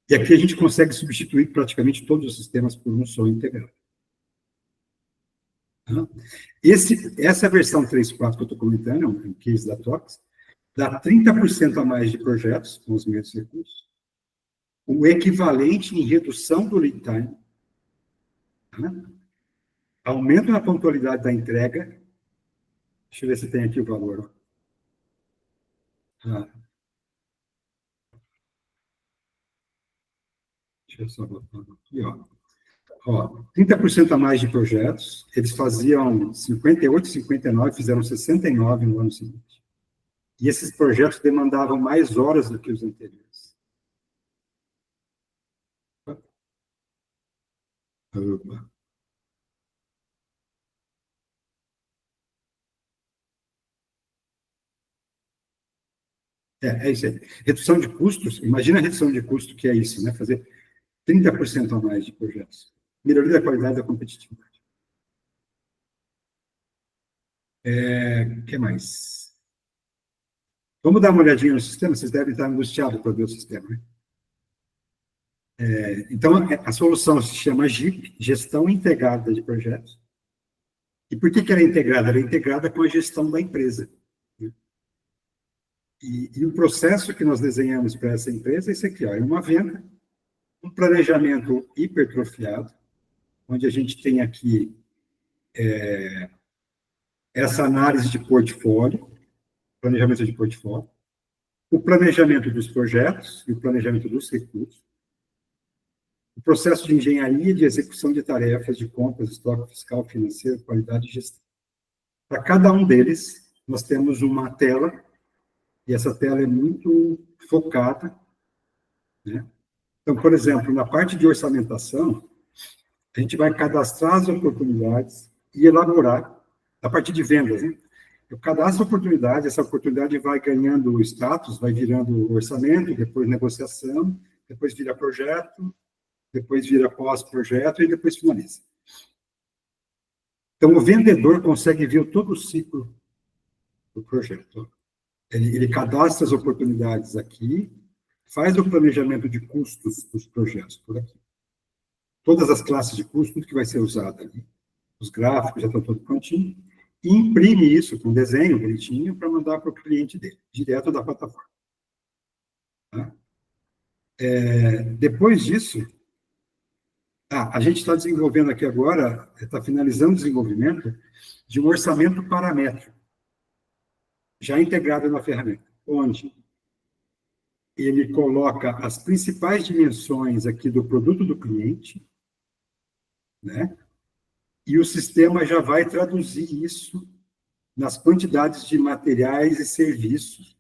E aqui a gente consegue substituir praticamente todos os sistemas por um só integrado. Essa versão 3.4 que eu estou comentando, é um case da TOTS, dá 30% a mais de projetos com os mesmos recursos, o equivalente em redução do lead time, aumento na pontualidade da entrega. Deixa eu ver se tem aqui o valor. Deixa eu só botar aqui, ó. 30% a mais de projetos, eles faziam 58, 59, fizeram 69 no ano seguinte. E esses projetos demandavam mais horas do que os anteriores. Opa. É isso aí. Redução de custos, imagina a redução de custo que é isso, né? Fazer 30% a mais de projetos. Melhoria da qualidade da competitividade. O que mais? Vamos dar uma olhadinha no sistema? Vocês devem estar angustiados para ver o sistema, né? Então, a solução se chama GIP, Gestão Integrada de Projetos. E por que ela é integrada? Ela é integrada com a gestão da empresa. E o processo que nós desenhamos para essa empresa é esse aqui, é uma venda, um planejamento hipertrofiado, onde a gente tem aqui essa análise de portfólio, planejamento de portfólio, o planejamento dos projetos e o planejamento dos recursos, o processo de engenharia de execução de tarefas de compras, estoque fiscal, financeiro, qualidade e gestão. Para cada um deles, nós temos uma tela, e essa tela é muito focada, né? Então, por exemplo, na parte de orçamentação, a gente vai cadastrar as oportunidades e elaborar, a partir de vendas, né? Eu cadastro a oportunidade, essa oportunidade vai ganhando status, vai virando orçamento, depois negociação, depois vira projeto, depois vira pós-projeto e depois finaliza. Então, o vendedor consegue ver todo o ciclo do projeto. Ele cadastra as oportunidades aqui, faz o planejamento de custos dos projetos por aqui. Todas as classes de custo, tudo que vai ser usado ali. Os gráficos já estão todos prontinhos. E imprime isso com desenho bonitinho para mandar para o cliente dele, direto da plataforma. Tá? Depois disso, a gente está desenvolvendo aqui agora, está finalizando o desenvolvimento de um orçamento paramétrico, já integrado na ferramenta, onde ele coloca as principais dimensões aqui do produto do cliente, né? E o sistema já vai traduzir isso nas quantidades de materiais e serviços.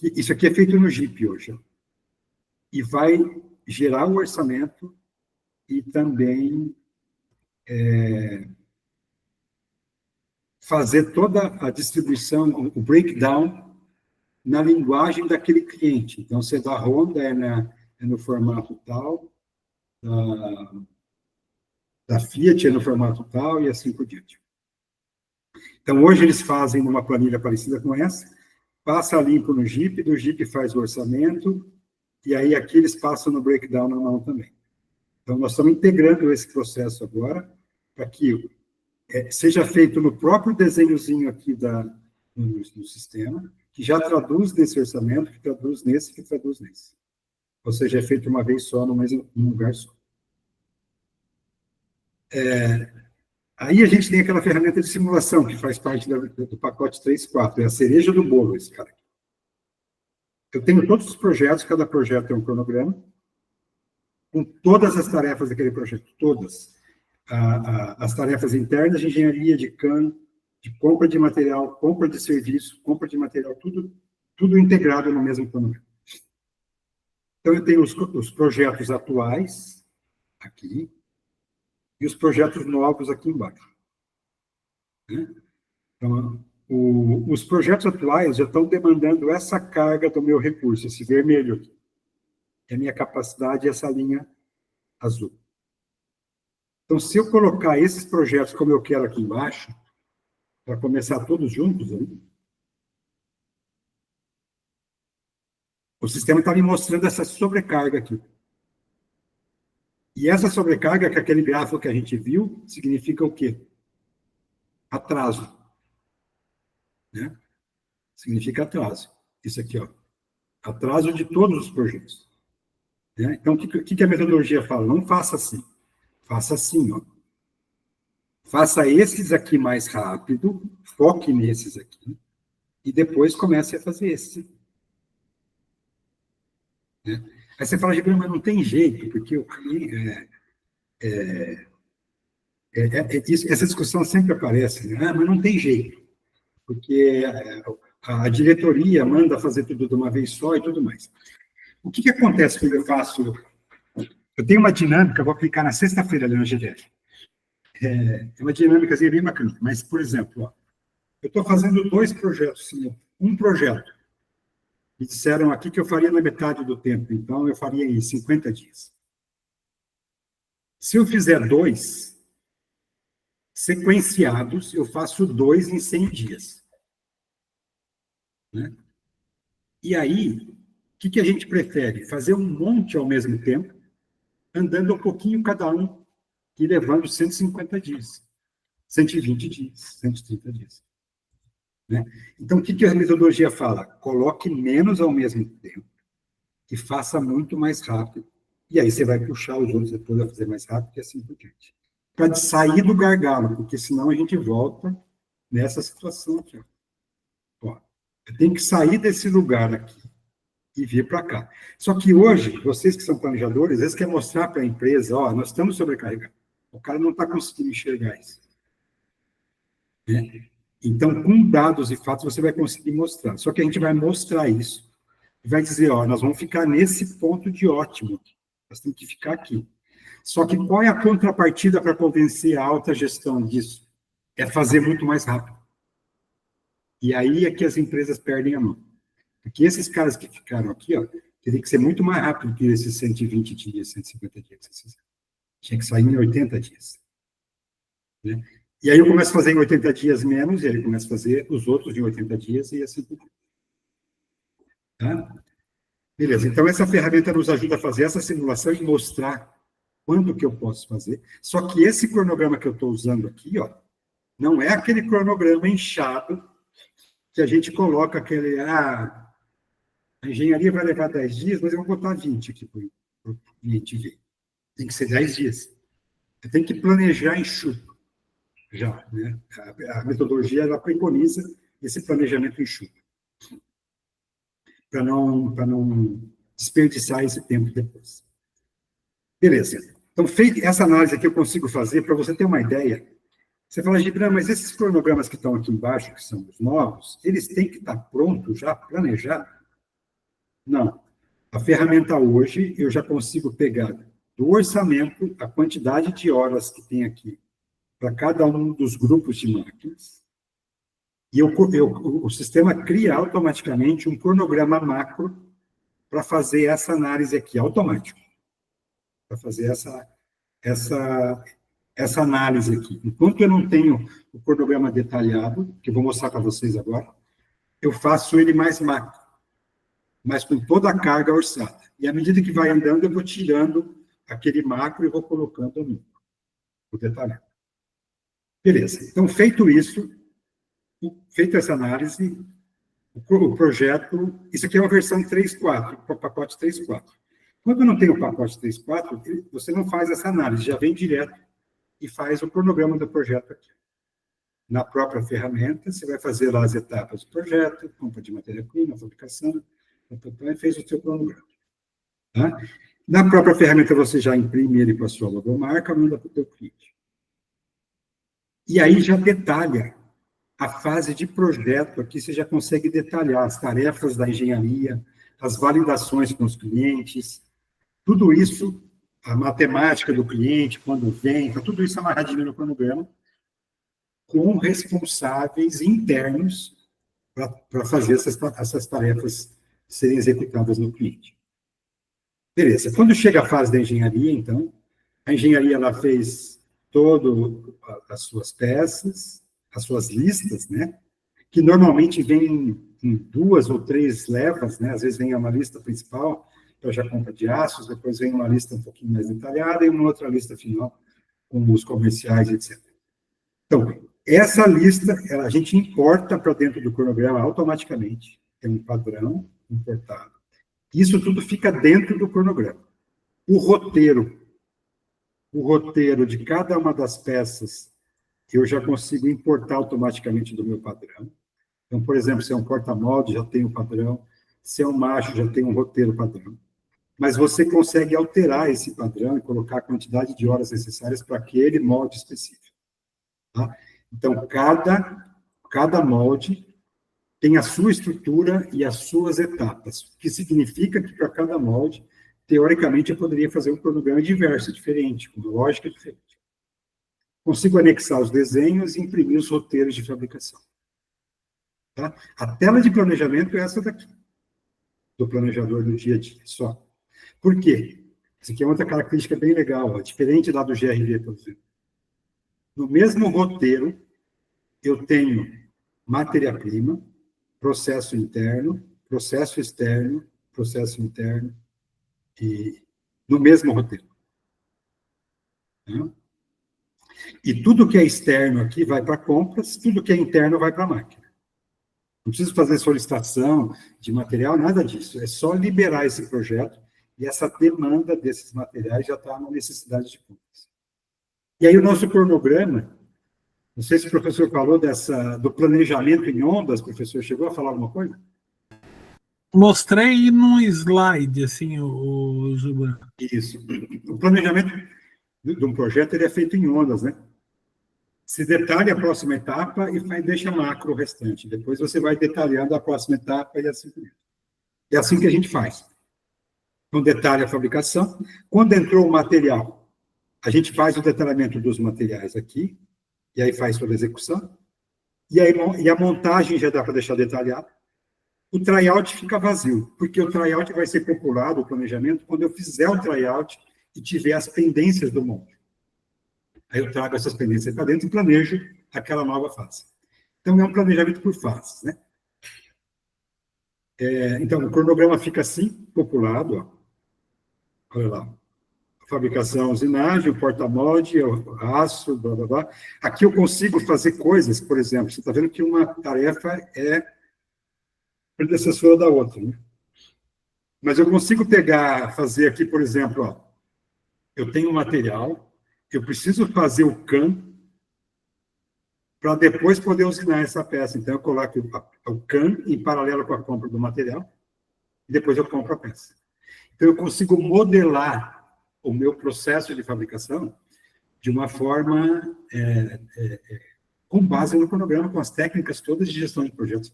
Isso aqui é feito no GIP hoje. E vai gerar o orçamento e também fazer toda a distribuição, o breakdown na linguagem daquele cliente. Então, se é da Honda, é no formato tal, da Fiat é no formato tal, e assim por diante. Então, hoje eles fazem uma planilha parecida com essa, passa limpo no GIP, do GIP faz o orçamento, e aí aqui eles passam no breakdown na mão também. Então, nós estamos integrando esse processo agora, para que seja feito no próprio desenhozinho aqui no sistema, que já traduz nesse orçamento, que traduz nesse, que traduz nesse. Ou seja, é feito uma vez só, num lugar só. Aí a gente tem aquela ferramenta de simulação, que faz parte do pacote 3.4, é a cereja do bolo, esse cara aqui. Eu tenho todos os projetos, cada projeto tem um cronograma, com todas as tarefas daquele projeto, todas. As tarefas internas de engenharia, de CAN, de compra de material, compra de serviço, compra de material, tudo integrado no mesmo cronograma. Então, eu tenho os projetos atuais, aqui, e os projetos novos aqui embaixo. Né? Então, os projetos atuais já estão demandando essa carga do meu recurso, esse vermelho aqui. É a minha capacidade, essa linha azul. Então, se eu colocar esses projetos como eu quero aqui embaixo, para começar todos juntos, o sistema está me mostrando essa sobrecarga aqui. E essa sobrecarga, que aquele gráfico que a gente viu, significa o quê? Atraso. Né? Significa atraso. Isso aqui, ó. Atraso de todos os projetos. Né? Então, o que a metodologia fala? Não faça assim. Faça assim, ó. Faça esses aqui mais rápido, foque nesses aqui, e depois comece a fazer esses. Né? Aí você fala, mas não tem jeito, porque essa discussão sempre aparece, né? Mas não tem jeito, porque a diretoria manda fazer tudo de uma vez só e tudo mais. O que acontece quando eu faço... Eu tenho uma dinâmica, vou aplicar na sexta-feira ali no GDF. É uma dinâmica bem bacana, mas, por exemplo, ó, eu estou fazendo 2 projetos, um projeto. Me disseram aqui que eu faria na metade do tempo, então eu faria em 50 dias. Se eu fizer 2 sequenciados, eu faço 2 em 100 dias. Né? E aí, o que a gente prefere? Fazer um monte ao mesmo tempo, andando um pouquinho cada um, e levando 150 dias, 120 dias, 130 dias. Né? Então, o que a metodologia fala? Coloque menos ao mesmo tempo e faça muito mais rápido. E aí você vai puxar os outros depois a fazer mais rápido e assim por diante. Para sair do gargalo, porque senão a gente volta nessa situação aqui. Ó, eu tenho que sair desse lugar aqui e vir para cá. Só que hoje, vocês que são planejadores, às vezes querem mostrar para a empresa, ó, nós estamos sobrecarregados. O cara não está conseguindo enxergar isso. Né? Então, com dados e fatos, você vai conseguir mostrar. Só que a gente vai mostrar isso. E vai dizer, ó, nós vamos ficar nesse ponto de ótimo. Nós temos que ficar aqui. Só que qual é a contrapartida para convencer a alta gestão disso? É fazer muito mais rápido. E aí é que as empresas perdem a mão. Porque esses caras que ficaram aqui, ó, teria que ser muito mais rápido que esses 120 dias, 150 dias. Tinha que sair em 80 dias. Né? E aí eu começo a fazer em 80 dias menos, e ele começa a fazer os outros em 80 dias, e assim por diante. Tá? Beleza, então essa ferramenta nos ajuda a fazer essa simulação e mostrar quando que eu posso fazer. Só que esse cronograma que eu estou usando aqui, ó, não é aquele cronograma inchado que a gente coloca aquele... a engenharia vai levar 10 dias, mas eu vou botar 20 aqui para o cliente ver. Tem que ser 10 dias. Você tem que planejar enxuto já. Né? A metodologia ela preconiza esse planejamento enxuto. Para não desperdiçar esse tempo depois. Beleza. Então, feita essa análise aqui, eu consigo fazer, para você ter uma ideia. Você fala, Gibran, mas esses cronogramas que estão aqui embaixo, que são os novos, eles têm que estar prontos já, planejados? Não. A ferramenta hoje, eu já consigo pegar do orçamento a quantidade de horas que tem aqui para cada um dos grupos de máquinas, e o sistema cria automaticamente um cronograma macro para fazer essa análise aqui, automático. Para fazer essa análise aqui. Enquanto eu não tenho o cronograma detalhado, que eu vou mostrar para vocês agora, eu faço ele mais macro, mas com toda a carga orçada. E à medida que vai andando, eu vou tirando aquele macro e vou colocando o detalhado. Beleza. Então, feito isso, feita essa análise, o projeto... Isso aqui é uma versão 3.4, o pacote 3.4. Quando não tem o pacote 3.4, você não faz essa análise, já vem direto e faz o cronograma do projeto aqui. Na própria ferramenta, você vai fazer lá as etapas do projeto, compra de matéria-prima, fabricação, e fez o seu cronograma. Tá? Na própria ferramenta, você já imprime ele com a sua logomarca, manda para o teu cliente. E aí já detalha a fase de projeto, aqui você já consegue detalhar as tarefas da engenharia, as validações com os clientes, tudo isso, a matemática do cliente, quando vem, tudo isso amarradinho no cronograma, com responsáveis internos para fazer essas tarefas serem executadas no cliente. Beleza. Quando chega a fase da engenharia, então, a engenharia ela fez as suas peças, as suas listas, né? Que normalmente vem em 2 ou 3 levas, né? Às vezes vem uma lista principal, para já compra de aços, depois vem uma lista um pouquinho mais detalhada e uma outra lista final com os comerciais, etc. Então, essa lista, a gente importa para dentro do cronograma automaticamente, tem um padrão importado. Isso tudo fica dentro do cronograma. O roteiro de cada uma das peças, eu já consigo importar automaticamente do meu padrão. Então, por exemplo, se é um porta-molde, já tem um padrão. Se é um macho, já tem um roteiro padrão. Mas você consegue alterar esse padrão e colocar a quantidade de horas necessárias para aquele molde específico. Tá? Então, cada molde tem a sua estrutura e as suas etapas, o que significa que para cada molde, teoricamente, eu poderia fazer um cronograma diverso, diferente, com uma lógica diferente. Consigo anexar os desenhos e imprimir os roteiros de fabricação. Tá? A tela de planejamento é essa daqui, do planejador do dia a dia, só. Por quê? Isso aqui é outra característica bem legal, ó, diferente lá do GRV, por exemplo. No mesmo roteiro, eu tenho matéria-prima, processo interno, processo externo, processo interno, e no mesmo roteiro. Tá? E tudo que é externo aqui vai para compras, tudo que é interno vai para a máquina. Não preciso fazer solicitação de material, nada disso. É só liberar esse projeto e essa demanda desses materiais já está na necessidade de compras. E aí o nosso cronograma, não sei se o professor falou do planejamento em ondas, o professor chegou a falar alguma coisa? Mostrei no slide, assim, o Gilberto. Isso. O planejamento de um projeto ele é feito em ondas, né? Se detalha a próxima etapa e deixa macro o restante. Depois você vai detalhando a próxima etapa e assim por diante. É assim que a gente faz. Então, detalha a fabricação. Quando entrou o material, a gente faz o detalhamento dos materiais aqui, e aí faz toda a execução. E a montagem já dá para deixar detalhado. O tryout fica vazio, porque o tryout vai ser populado, o planejamento, quando eu fizer o tryout e tiver as pendências do molde. Aí eu trago essas pendências para dentro e planejo aquela nova fase. Então, é um planejamento por fases, né? Então, o cronograma fica assim, populado, ó. Olha lá. Fabricação, usinagem, o porta-molde, o aço, blá, blá, blá. Aqui eu consigo fazer coisas, por exemplo, você está vendo que uma tarefa é predecessora da outra, né? Mas eu consigo fazer aqui, por exemplo, ó, eu tenho um material, eu preciso fazer o CAM para depois poder usinar essa peça. Então, eu coloco o CAM em paralelo com a compra do material e depois eu compro a peça. Então, eu consigo modelar o meu processo de fabricação de uma forma com base no cronograma, com as técnicas todas de gestão de projetos.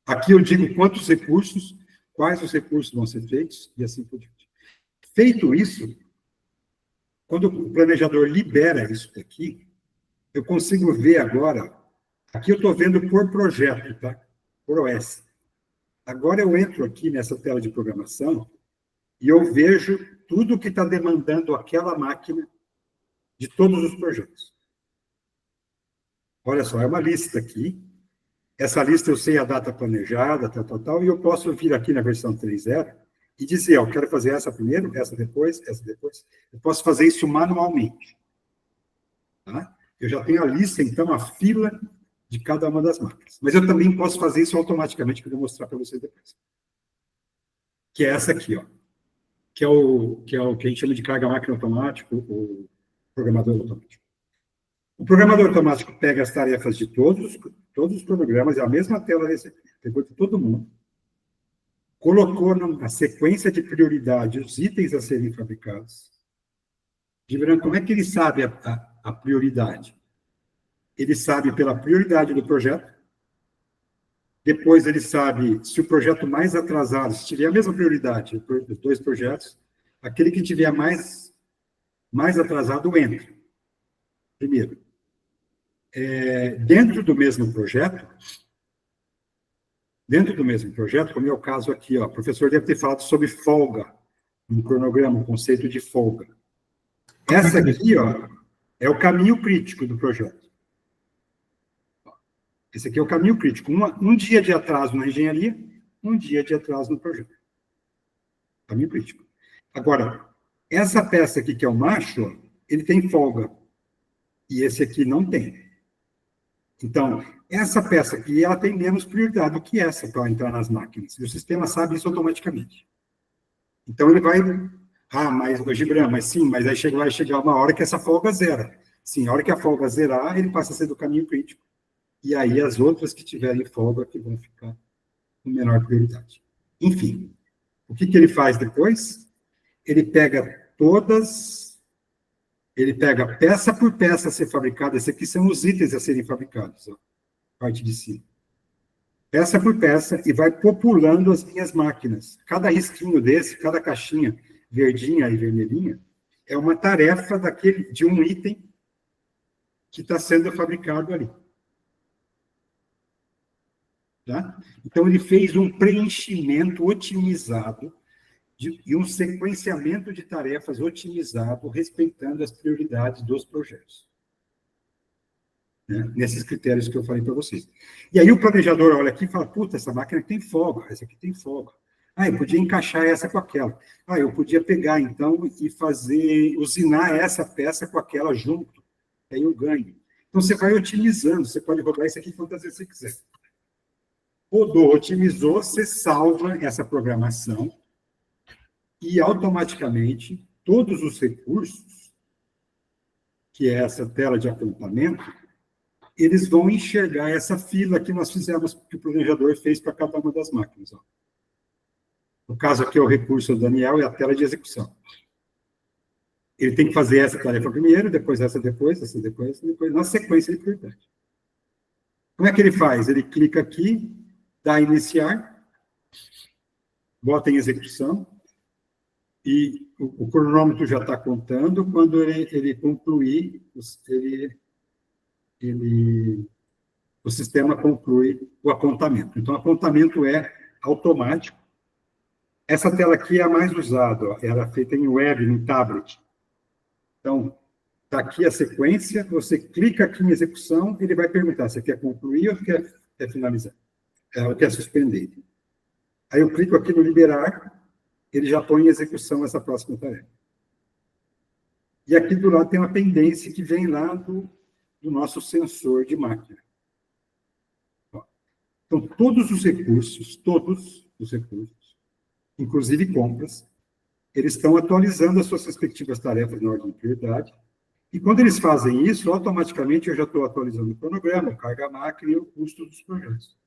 Aqui eu digo quantos recursos, quais os recursos vão ser feitos e assim por diante. Feito isso, quando o planejador libera isso daqui, eu consigo ver agora, aqui eu estou vendo por projeto, tá? Por OS. Agora eu entro aqui nessa tela de programação e eu vejo tudo que está demandando aquela máquina de todos os projetos. Olha só, é uma lista aqui. Essa lista eu sei a data planejada, tal, e eu posso vir aqui na versão 3.0 e dizer, eu quero fazer essa primeiro, essa depois, essa depois. Eu posso fazer isso manualmente. Tá? Eu já tenho a lista, então, a fila de cada uma das máquinas. Mas eu também posso fazer isso automaticamente, que eu vou mostrar para vocês depois. Que é essa aqui, ó. Que é o que a gente chama de carga-máquina automático, o programador automático. O programador automático pega as tarefas de todos os programas, é a mesma tela desse aqui, pegou de todo mundo, colocou na sequência de prioridade os itens a serem fabricados. Gibran, como é que ele sabe a prioridade? Ele sabe pela prioridade do projeto, depois ele sabe se o projeto mais atrasado, se tiver a mesma prioridade dos 2 projetos, aquele que tiver mais atrasado entra. Primeiro. Dentro do mesmo projeto, como é o caso aqui, ó, o professor deve ter falado sobre folga, no cronograma, o conceito de folga. Essa aqui, ó, é o caminho crítico do projeto. Esse aqui é o caminho crítico. Um dia de atraso na engenharia, um dia de atraso no projeto. Caminho crítico. Agora, essa peça aqui, que é o macho, ó, ele tem folga. E esse aqui não tem. Então, essa peça aqui, ela tem menos prioridade do que essa para entrar nas máquinas. E o sistema sabe isso automaticamente. Então, ele vai... mas, Gibran, mas sim, mas aí vai chegar uma hora que essa folga zera. Sim, a hora que a folga zerar, ele passa a ser do caminho crítico. E aí, as outras que tiverem folga que vão ficar com menor prioridade. Enfim, o que ele faz depois? Ele pega peça por peça a ser fabricada. Esses aqui são os itens a serem fabricados, ó, parte de cima. Peça por peça, e vai populando as minhas máquinas. Cada risquinho desse, cada caixinha verdinha e vermelhinha, é uma tarefa de um item que está sendo fabricado ali. Tá? Então, ele fez um preenchimento otimizado e um sequenciamento de tarefas otimizado, respeitando as prioridades dos projetos. Né? Nesses critérios que eu falei para vocês. E aí o planejador olha aqui e fala, puta, essa máquina tem folga, essa aqui tem folga. Eu podia encaixar essa com aquela. Eu podia pegar, então, e usinar essa peça com aquela junto. Aí eu ganho. Então, você vai otimizando, você pode rodar isso aqui quantas vezes você quiser. Rodou, otimizou, você salva essa programação e, automaticamente, todos os recursos, que é essa tela de apontamento, eles vão enxergar essa fila que nós fizemos, que o planejador fez para cada uma das máquinas. Ó. No caso aqui, é o recurso do Daniel, é a tela de execução. Ele tem que fazer essa tarefa primeiro, depois essa depois, essa depois, na sequência de prioridade. Como é que ele faz? Ele clica aqui, dá iniciar, bota em execução, e o cronômetro já está contando. Quando ele concluir, o sistema conclui o apontamento. Então, o apontamento é automático. Essa tela aqui é a mais usada, ó, era feita em web, no tablet. Então, está aqui a sequência, você clica aqui em execução, ele vai perguntar se quer concluir ou quer finalizar, ou quer suspender. Aí eu clico aqui no liberar, ele já põe em execução essa próxima tarefa. E aqui do lado tem uma pendência que vem lá do nosso sensor de máquina. Então, todos os recursos, inclusive compras, eles estão atualizando as suas respectivas tarefas na ordem de prioridade. E quando eles fazem isso, automaticamente eu já estou atualizando o cronograma, a carga máquina e o custo dos projetos.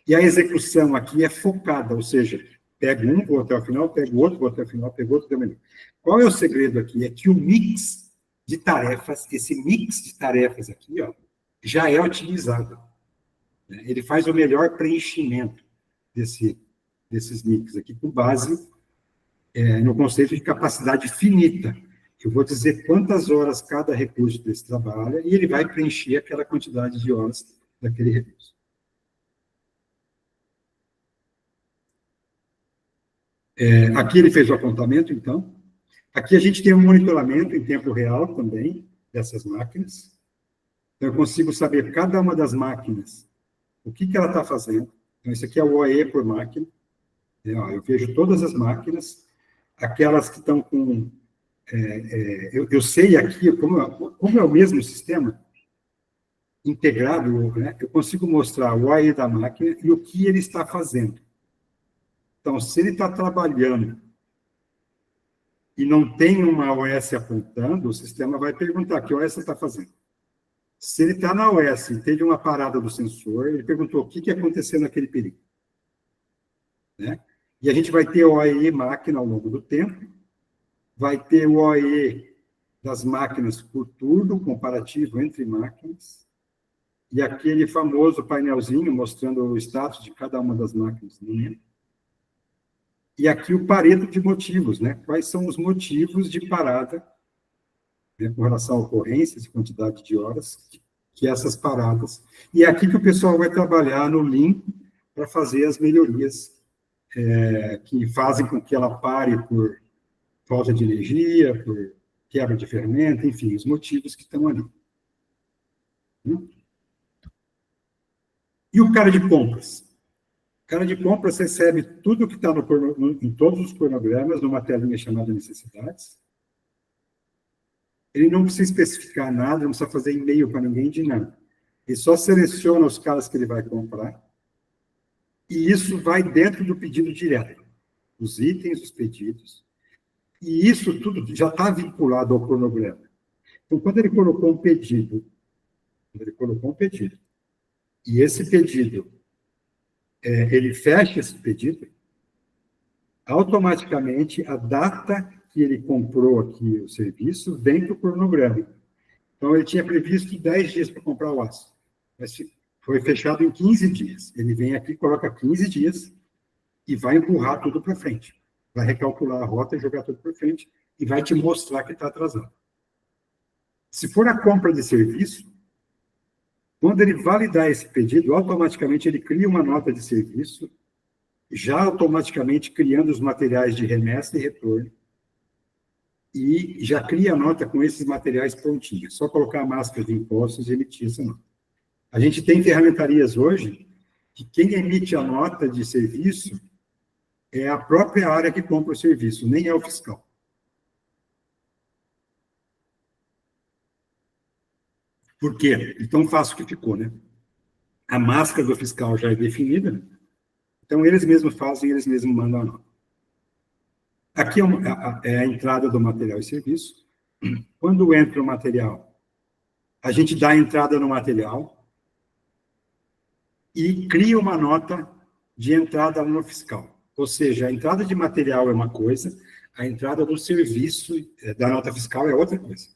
E a execução aqui é focada, ou seja, pego um, vou até o final, pego outro, vou até o final, pego outro, também. Qual é o segredo aqui? É que o mix de tarefas, esse mix de tarefas aqui, ó, já é otimizado. Ele faz o melhor preenchimento desses mix aqui, com base no conceito de capacidade finita. Eu vou dizer quantas horas cada recurso desse trabalha, e ele vai preencher aquela quantidade de horas daquele recurso. Aqui ele fez o apontamento, então. Aqui a gente tem um monitoramento em tempo real também, dessas máquinas. Então, eu consigo saber cada uma das máquinas, o que ela está fazendo. Então, isso aqui é o OE por máquina. Eu vejo todas as máquinas, aquelas que estão com... eu sei aqui, como é o mesmo sistema integrado, né, eu consigo mostrar o OE da máquina e o que ele está fazendo. Então, se ele está trabalhando e não tem uma OS apontando, o sistema vai perguntar que OS está fazendo. Se ele está na OS e teve uma parada do sensor, ele perguntou o que aconteceu naquele período. Né? E a gente vai ter o OE máquina ao longo do tempo, vai ter o OE das máquinas por turno, comparativo entre máquinas, e aquele famoso painelzinho mostrando o status de cada uma das máquinas no momento. E aqui o Pareto de motivos, né? Quais são os motivos de parada, né, com relação a ocorrências e quantidade de horas que essas paradas. E é aqui que o pessoal vai trabalhar no Lean para fazer as melhorias que fazem com que ela pare por falta de energia, por quebra de ferramenta, enfim, os motivos que estão ali. E o cara de compras? O cara de compras recebe tudo que está em todos os cronogramas, numa telinha chamada necessidades. Ele não precisa especificar nada, não precisa fazer e-mail para ninguém de nada. Ele só seleciona os caras que ele vai comprar, e isso vai dentro do pedido direto. Os itens, os pedidos. E isso tudo já está vinculado ao cronograma. Então, quando ele colocou um pedido, e esse pedido, ele fecha esse pedido, automaticamente a data que ele comprou aqui o serviço vem para o cronograma. Então, ele tinha previsto 10 dias para comprar o aço, mas foi fechado em 15 dias. Ele vem aqui, coloca 15 dias e vai empurrar tudo para frente. Vai recalcular a rota e jogar tudo para frente e vai te mostrar que está atrasado. Se for a compra de serviço, quando ele validar esse pedido, automaticamente ele cria uma nota de serviço, já automaticamente criando os materiais de remessa e retorno, e já cria a nota com esses materiais prontinhos. Só colocar a máscara de impostos e emitir essa nota. A gente tem ferramentarias hoje que quem emite a nota de serviço é a própria área que compra o serviço, nem é o fiscal. Por quê? Tão fácil que ficou, né? A máscara do fiscal já é definida, né? Então eles mesmos fazem, eles mesmos mandam a nota. Aqui é a entrada do material e serviço. Quando entra o material, a gente dá a entrada no material e cria uma nota de entrada no fiscal. Ou seja, a entrada de material é uma coisa, a entrada do serviço, da nota fiscal, é outra coisa.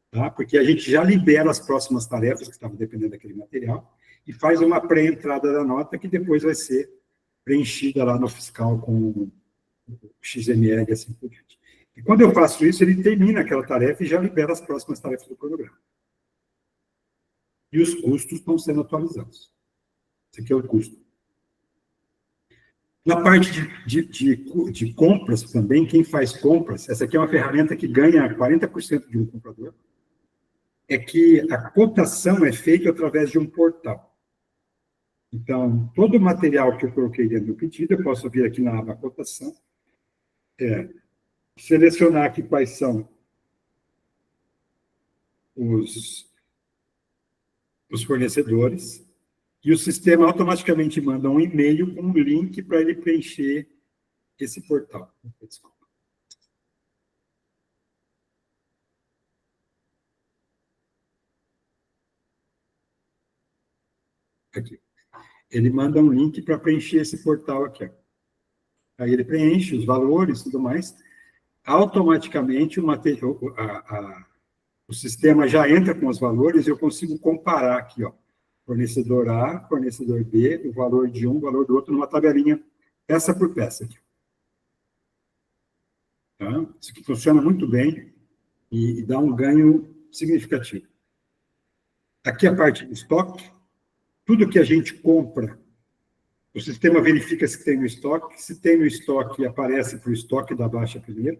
Tá? Porque a gente já libera as próximas tarefas que estavam dependendo daquele material e faz uma pré-entrada da nota que depois vai ser preenchida lá no fiscal com XML e assim por diante. E quando eu faço isso, ele termina aquela tarefa e já libera as próximas tarefas do cronograma. E os custos estão sendo atualizados. Esse aqui é o custo. Na parte de compras também, quem faz compras, essa aqui é uma ferramenta que ganha 40% de um comprador, é que a cotação é feita através de um portal. Então, todo o material que eu coloquei dentro do pedido, eu posso vir aqui na aba cotação, selecionar aqui quais são os fornecedores, e o sistema automaticamente manda um e-mail com um link para ele preencher esse portal. Desculpa. Aqui. Ele manda um link para preencher esse portal aqui. Ó. Aí ele preenche os valores e tudo mais. Automaticamente o sistema já entra com os valores e eu consigo comparar aqui, ó. Fornecedor A, fornecedor B, o valor de um, o valor do outro, numa tabelinha, peça por peça. Aqui. Tá? Isso aqui funciona muito bem e dá um ganho significativo. Aqui a parte do estoque. Tudo que a gente compra, o sistema verifica se tem no estoque. Se tem no estoque, aparece para o estoque da baixa primeiro.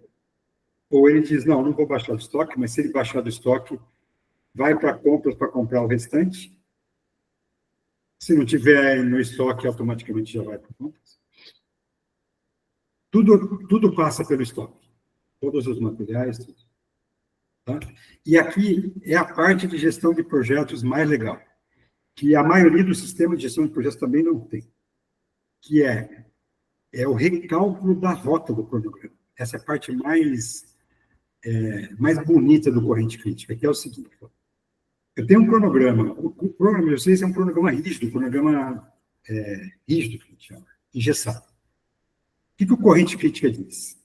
Ou ele diz, não vou baixar o estoque, mas se ele baixar do estoque, vai para compras para comprar o restante. Se não tiver no estoque, automaticamente já vai para compras. Tudo passa pelo estoque. Todos os materiais, tudo. Tá? E aqui é a parte de gestão de projetos mais legal, que a maioria dos sistemas de gestão de projetos também não tem, que é o recálculo da rota do cronograma. Essa é a parte mais bonita do corrente crítica, que é o seguinte. Eu tenho um cronograma. O cronograma de vocês é um cronograma rígido, rígido, que a gente chama, engessado. O que o corrente crítica diz?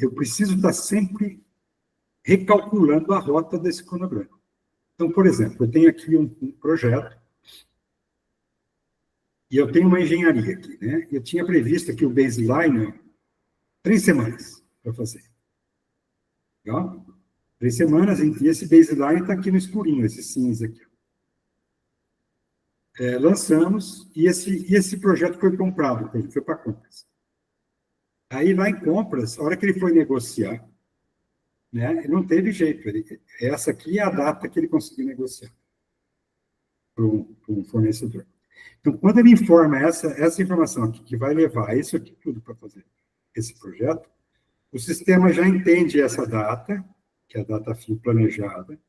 Eu preciso estar sempre recalculando a rota desse cronograma. Então, por exemplo, eu tenho aqui um projeto e eu tenho uma engenharia aqui, né? Eu tinha previsto aqui o baseline 3 semanas para fazer. Legal? 3 semanas, e esse baseline está aqui no escurinho, esse cinza aqui. Lançamos, e esse projeto foi comprado, foi para compras. Aí, lá em compras, a hora que ele foi negociar, né? Não teve jeito. Essa aqui é a data que ele conseguiu negociar para um fornecedor. Então, quando ele informa essa informação aqui, que vai levar isso aqui tudo para fazer esse projeto, o sistema já entende essa data, que é a data fim planejada.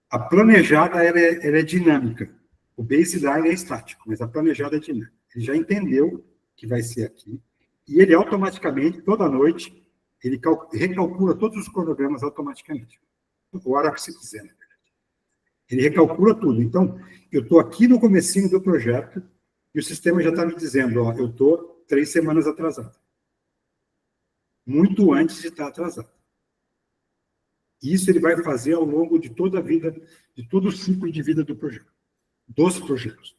A planejada ela é dinâmica. O baseline é estático, mas a planejada é dinâmica. Ele já entendeu que vai ser aqui, e ele automaticamente, toda noite, ele recalcula todos os cronogramas automaticamente. A hora que você quiser, na verdade. Ele recalcula tudo. Então, eu estou aqui no comecinho do projeto, e o sistema já está me dizendo, ó, eu estou 3 semanas atrasado. Muito antes de estar atrasado. Isso ele vai fazer ao longo de toda a vida, de todo o ciclo de vida do projeto, dos projetos.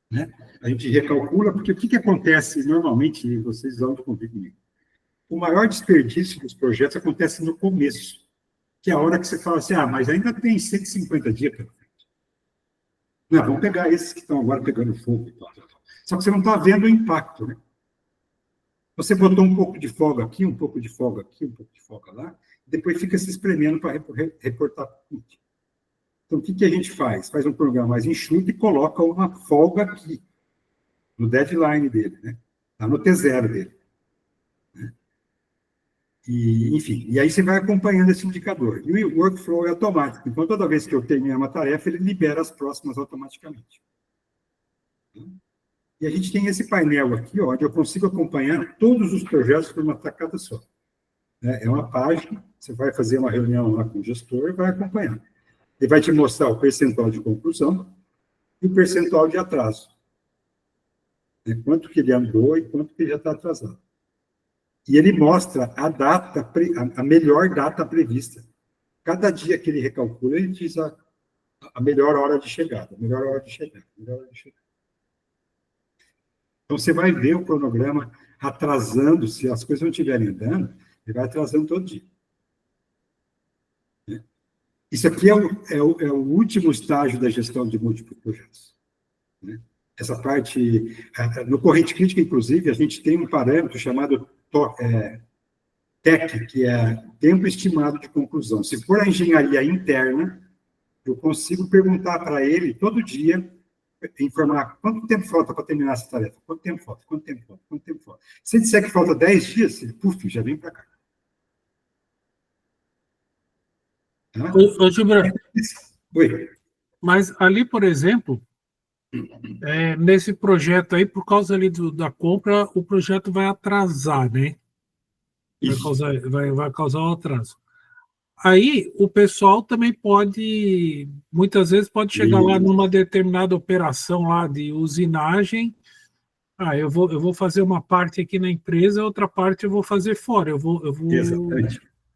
Né? A gente recalcula, porque o que acontece normalmente, e vocês vão convir comigo, o maior desperdício dos projetos acontece no começo, que é a hora que você fala assim, mas ainda tem 150 dias pela frente. Não, vamos pegar esses que estão agora pegando fogo. Só que você não está vendo o impacto, né? Você botou um pouco de folga aqui, um pouco de folga aqui, um pouco de folga lá, e depois fica se espremendo para reportar tudo. Então, o que a gente faz? Faz um programa mais enxuto e coloca uma folga aqui, no deadline dele, né? Tá no T0 dele. Né? E, enfim, e aí você vai acompanhando esse indicador. E o workflow é automático. Então, toda vez que eu termino uma tarefa, ele libera as próximas automaticamente. E a gente tem esse painel aqui, ó, onde eu consigo acompanhar todos os projetos por uma tacada só. É uma página, você vai fazer uma reunião lá com o gestor e vai acompanhar. Ele vai te mostrar o percentual de conclusão e o percentual de atraso. Quanto que ele andou e quanto que ele já está atrasado. E ele mostra a data, a melhor data prevista. Cada dia que ele recalcula, ele diz a melhor hora de chegada, a melhor hora de chegada, a melhor hora de chegada. Então, você vai ver o cronograma atrasando, se as coisas não estiverem andando, ele vai atrasando todo dia. Isso aqui é o último estágio da gestão de múltiplos projetos. Né? Essa parte, no Corrente Crítica, inclusive, a gente tem um parâmetro chamado TEC, que é tempo estimado de conclusão. Se for a engenharia interna, eu consigo perguntar para ele todo dia, informar quanto tempo falta para terminar essa tarefa, quanto tempo falta, quanto tempo falta, quanto tempo falta. Se ele disser que falta 10 dias, ele, já vem para cá. Tá? Ô, Gibran, Oi. mas ali, por exemplo, nesse projeto aí, por causa ali da compra, o projeto vai atrasar, né? Vai causar um atraso. Aí o pessoal também pode, muitas vezes pode chegar lá numa determinada operação lá de usinagem. Eu vou fazer uma parte aqui na empresa, outra parte eu vou fazer fora. Eu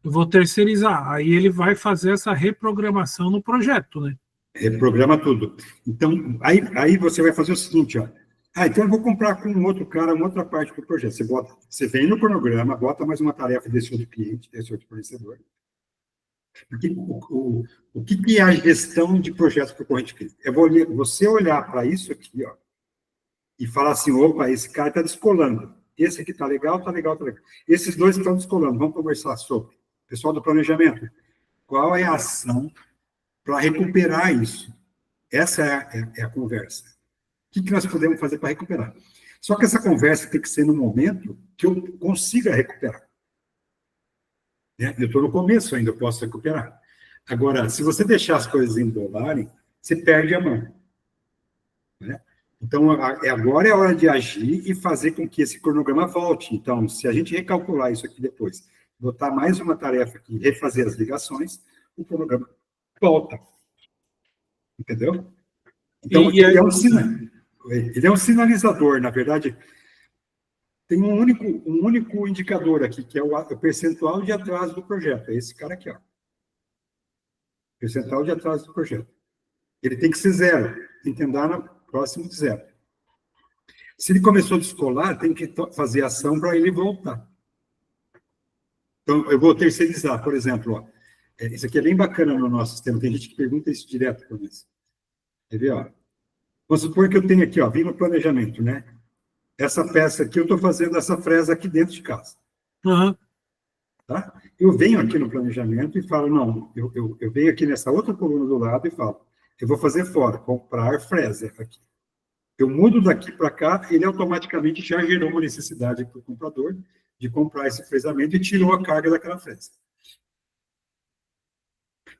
vou terceirizar. Aí ele vai fazer essa reprogramação no projeto, né? Reprograma tudo. Então, aí você vai fazer o seguinte, ó. Então eu vou comprar com um outro cara, uma outra parte do projeto. Você vem no cronograma, bota mais uma tarefa desse outro cliente, desse outro fornecedor. Porque o que é a gestão de projetos por corrente crítica? É você olhar para isso aqui, ó, e falar assim, opa, esse cara está descolando. Esse aqui está legal, está legal, está legal. Esses dois estão descolando, vamos conversar sobre. Pessoal do planejamento, qual é a ação para recuperar isso? Essa é a conversa. O que nós podemos fazer para recuperar? Só que essa conversa tem que ser no momento que eu consiga recuperar. Eu estou no começo ainda, eu posso recuperar. Agora, se você deixar as coisas embolarem, você perde a mão. Né? Então, agora é a hora de agir e fazer com que esse cronograma volte. Então, se a gente recalcular isso aqui depois, botar mais uma tarefa aqui, refazer as ligações, o cronograma volta. Entendeu? Então, ele é um sinalizador, na verdade. Tem um único indicador aqui, que é o percentual de atraso do projeto. É esse cara aqui, ó. Percentual de atraso do projeto. Ele tem que ser 0. Tem que andar no próximo de 0. Se ele começou a descolar, tem que fazer ação para ele voltar. Então, eu vou terceirizar, por exemplo, ó. Isso aqui é bem bacana no nosso sistema. Tem gente que pergunta isso direto para nós. Quer ver, ó? Vamos supor que eu tenho aqui, ó, vim no planejamento, né? Essa peça aqui, eu estou fazendo essa fresa aqui dentro de casa. Uhum. Tá? Eu venho aqui no planejamento e falo, não, eu venho aqui nessa outra coluna do lado e falo, eu vou fazer fora, comprar freezer aqui. Eu mudo daqui para cá, ele automaticamente já gerou uma necessidade para o comprador de comprar esse fresamento e tirou a carga daquela fresa.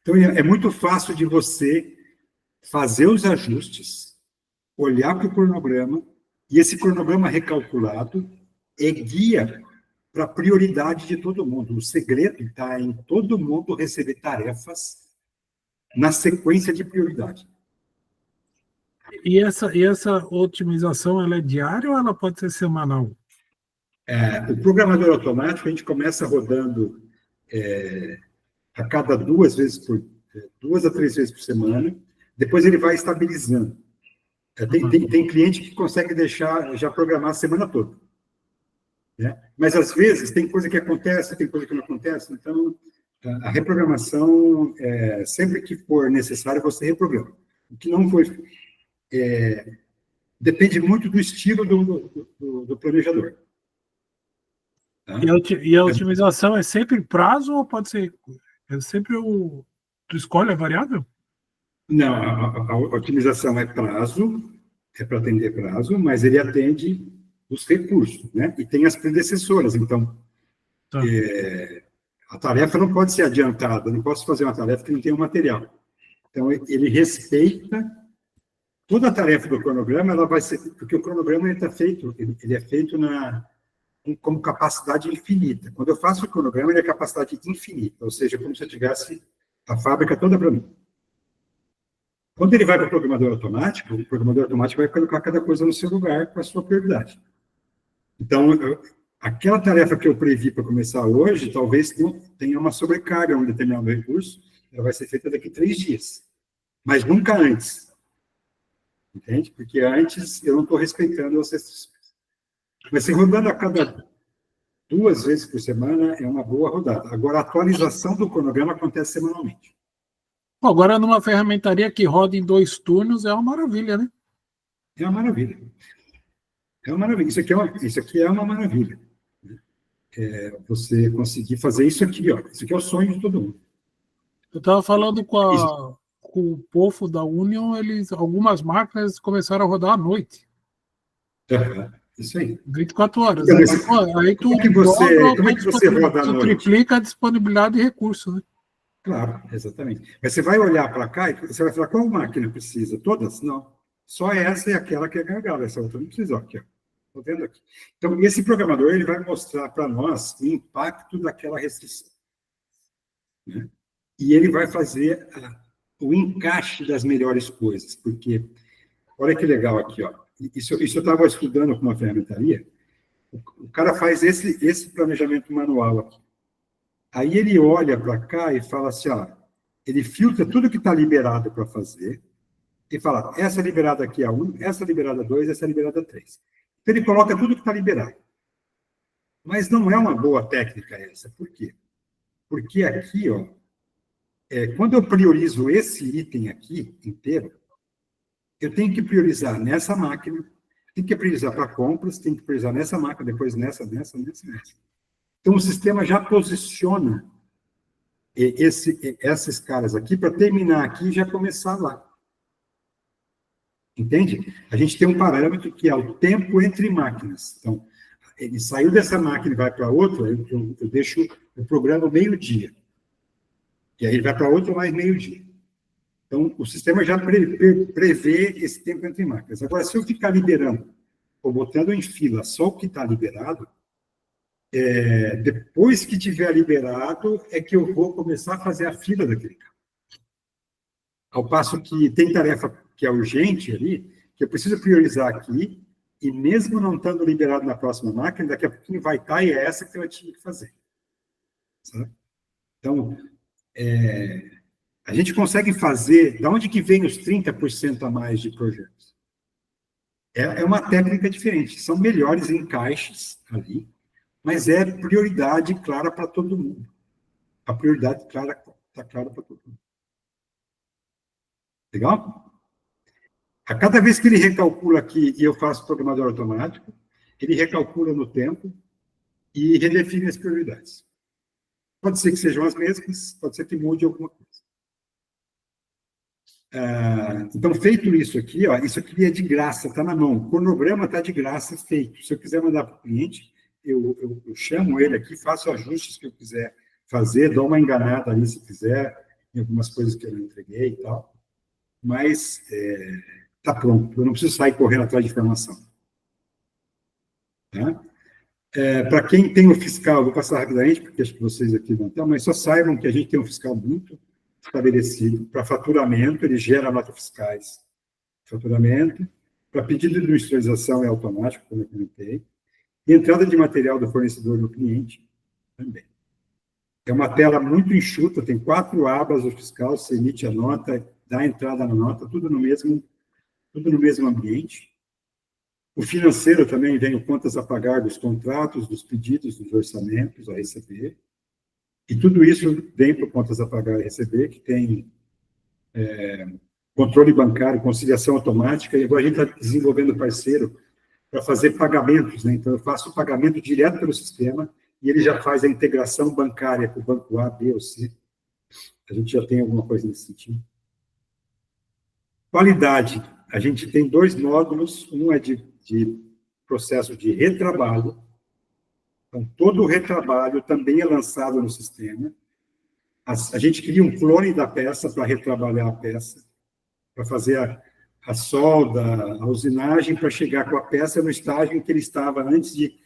Então, é muito fácil de você fazer os ajustes, olhar para o cronograma, e esse cronograma recalculado é guia para a prioridade de todo mundo. O segredo está em todo mundo receber tarefas na sequência de prioridade. E essa otimização, ela é diária ou ela pode ser semanal? O programador automático, a gente começa rodando a cada 2 a 3 vezes por semana, depois ele vai estabilizando. Tem cliente que consegue deixar, já programar a semana toda. Né? Mas, às vezes, tem coisa que acontece, tem coisa que não acontece, então, a reprogramação, sempre que for necessário, você reprograma. O que não foi... depende muito do estilo do planejador. Tá? E a otimização é sempre prazo ou pode ser... É sempre tu escolhe a variável? Não, a otimização é prazo, é para atender prazo, mas ele atende os recursos, né? E tem as predecessoras, então, Tá. A tarefa não pode ser adiantada, não posso fazer uma tarefa que não tem o material. Então, ele respeita toda a tarefa do cronograma, ela vai ser, porque o cronograma ele é feito como capacidade infinita. Quando eu faço o cronograma, ele é capacidade infinita, ou seja, como se eu tivesse a fábrica toda para mim. Quando ele vai para o programador automático vai colocar cada coisa no seu lugar com a sua prioridade. Então, aquela tarefa que eu previ para começar hoje, talvez tenha uma sobrecarga, um determinado recurso, ela vai ser feita daqui a 3 dias. Mas nunca antes. Entende? Porque antes eu não estou respeitando as restrições. Mas se rodando a cada 2 vezes por semana, é uma boa rodada. Agora, a atualização do cronograma acontece semanalmente. Agora, numa ferramentaria que roda em 2 turnos, é uma maravilha, né? É uma maravilha. É uma maravilha. Isso aqui é uma maravilha. Você conseguir fazer isso aqui, ó. Isso aqui é o sonho de todo mundo. Eu estava falando com o povo da Union, algumas máquinas começaram a rodar à noite. Isso aí. 24 horas. Aí Como é que você roda à tu noite? triplica a disponibilidade de recursos, né? Claro, exatamente. Mas você vai olhar para cá e você vai falar, qual máquina precisa? Todas? Não. Só essa é aquela que é gargalo, essa outra não precisa. Aqui, ó. Estou vendo aqui. Então, esse programador ele vai mostrar para nós o impacto daquela restrição. Né? E ele vai fazer o encaixe das melhores coisas, porque, olha que legal aqui, ó. Isso eu estava estudando com uma ferramentaria, o cara faz esse planejamento manual aqui. Aí ele olha para cá e fala assim, ó, ele filtra tudo que está liberado para fazer, e fala, essa liberada aqui é a 1, essa liberada 2, essa liberada 3. Então ele coloca tudo que está liberado. Mas não é uma boa técnica essa. Por quê? Porque aqui, ó, quando eu priorizo esse item aqui inteiro, eu tenho que priorizar nessa máquina, tenho que priorizar para compras, tenho que priorizar nessa máquina, depois nessa. Então, o sistema já posiciona esses caras aqui para terminar aqui e já começar lá. Entende? A gente tem um parâmetro que é o tempo entre máquinas. Então, ele saiu dessa máquina e vai para outra, eu deixo o programa meio-dia. E aí ele vai para outra mais meio-dia. Então, o sistema já prevê esse tempo entre máquinas. Agora, se eu ficar liberando, ou botando em fila só o que está liberado, depois que tiver liberado, é que eu vou começar a fazer a fila daquele carro. Ao passo que tem tarefa que é urgente ali, que eu preciso priorizar aqui, e mesmo não estando liberado na próxima máquina, daqui a pouquinho vai estar, e é essa que eu tinha que fazer. Sabe? Então, a gente consegue fazer... De onde que vem os 30% a mais de projetos? É uma técnica diferente. São melhores encaixes ali, mas é prioridade clara para todo mundo. A prioridade está clara para todo mundo. Legal? A cada vez que ele recalcula aqui, e eu faço programador automático, ele recalcula no tempo e redefine as prioridades. Pode ser que sejam as mesmas, pode ser que mude alguma coisa. Então, feito isso aqui, ó, isso aqui é de graça, está na mão. O cronograma está de graça feito. Se eu quiser mandar para o cliente, eu chamo ele aqui, faço ajustes que eu quiser fazer, dou uma enganada ali se quiser, em algumas coisas que eu não entreguei e tal. Mas está pronto, eu não preciso sair correndo atrás de informação. Tá? Para quem tem o fiscal, vou passar rapidamente, porque acho que vocês aqui não estão, mas só saibam que a gente tem um fiscal muito estabelecido. Para faturamento, ele gera notas fiscais. Faturamento. Para pedido de industrialização é automático, como eu comentei. E entrada de material do fornecedor no cliente também. É uma tela muito enxuta, tem 4 abas o fiscal, você emite a nota, dá a entrada na nota, tudo no mesmo ambiente. O financeiro também vem contas a pagar dos contratos, dos pedidos, dos orçamentos a receber. E tudo isso vem para contas a pagar e receber, que tem controle bancário, conciliação automática, e agora a gente está desenvolvendo parceiro para fazer pagamentos, né? Então, eu faço o pagamento direto pelo sistema e ele já faz a integração bancária com o banco A, B ou C. A gente já tem alguma coisa nesse sentido. Qualidade. A gente tem 2 módulos, um é de processo de retrabalho. Então, todo o retrabalho também é lançado no sistema. A gente cria um clone da peça para retrabalhar a peça, para fazer a solda, a usinagem, para chegar com a peça no estágio em que ele estava antes de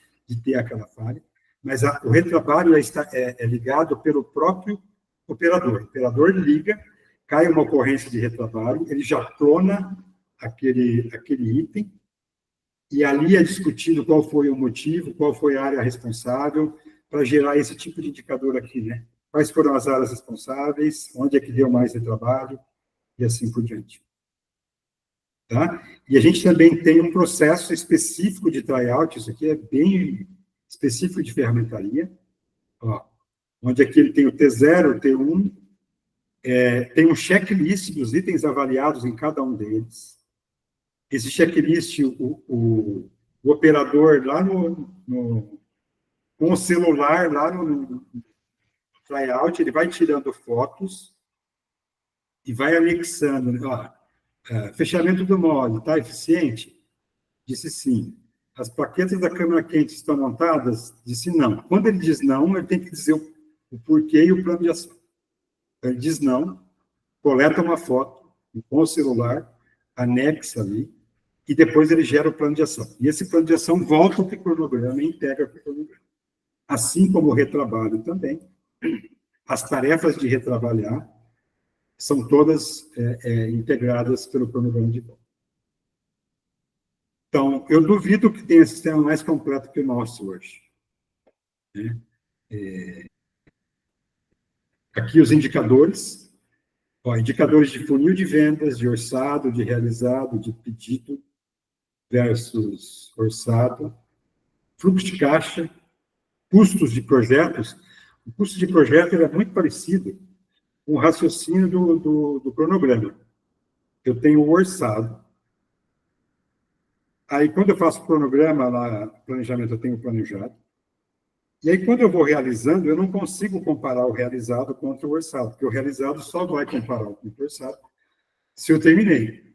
ter aquela falha. Mas o retrabalho é ligado pelo próprio operador. O operador liga, cai uma ocorrência de retrabalho, ele já clona aquele item, e ali é discutido qual foi o motivo, qual foi a área responsável, para gerar esse tipo de indicador aqui, né? Quais foram as áreas responsáveis, onde é que deu mais retrabalho, e assim por diante. Tá? E a gente também tem um processo específico de tryout, isso aqui é bem específico de ferramentaria, ó, onde aqui ele tem o T0, o T1, tem um checklist dos itens avaliados em cada um deles. Esse checklist, o operador lá com o celular, lá no tryout, ele vai tirando fotos e vai anexando, né? Ó, fechamento do molde, está eficiente? Disse sim. As plaquetas da câmara quente estão montadas? Disse não. Quando ele diz não, ele tem que dizer o porquê e o plano de ação. Então, ele diz não, coleta uma foto com o celular, anexa ali, e depois ele gera o plano de ação. E esse plano de ação volta para o cronograma e integra para o cronograma. Assim como o retrabalho também. As tarefas de retrabalhar são todas integradas pelo cronograma de volta. Então, eu duvido que tenha um sistema mais completo que o nosso hoje. Né? Aqui os indicadores. Ó, indicadores de funil de vendas, de orçado, de realizado, de pedido versus orçado. Fluxo de caixa, custos de projetos. O custo de projeto é muito parecido com o raciocínio do cronograma. Eu tenho o orçado. Aí, quando eu faço o cronograma, lá, planejamento, eu tenho planejado. E aí, quando eu vou realizando, eu não consigo comparar o realizado contra o orçado, porque o realizado só vai comparar com o orçado se eu terminei.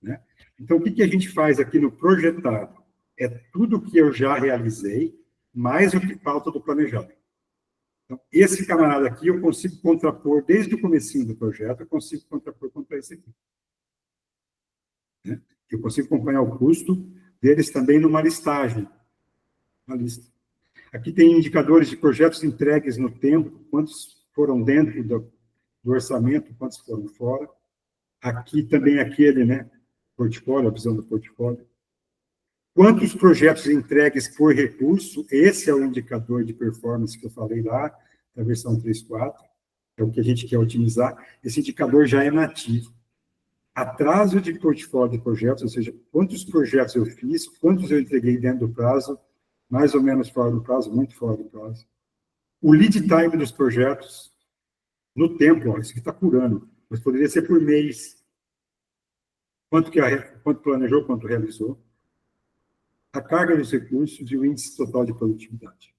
Né? Então, o que a gente faz aqui no projetado? É tudo que eu já realizei, mais o que falta do planejado. Então, esse camarada aqui, eu consigo contrapor, desde o comecinho do projeto, eu consigo contrapor contra esse aqui. Né? Eu consigo acompanhar o custo deles também numa listagem. Uma lista. Aqui tem indicadores de projetos entregues no tempo, quantos foram dentro do orçamento, quantos foram fora. Aqui também aquele, né, portfólio, a visão do portfólio. Quantos projetos entregues por recurso, esse é o indicador de performance que eu falei lá, da versão 3.4, é o que a gente quer otimizar. Esse indicador já é nativo. Atraso de portfólio de projetos, ou seja, quantos projetos eu fiz, quantos eu entreguei dentro do prazo, mais ou menos fora do prazo, muito fora do prazo. O lead time dos projetos, no tempo, ó, isso aqui está por ano, mas poderia ser por mês. Quanto planejou, quanto realizou. A carga dos recursos e o índice total de produtividade.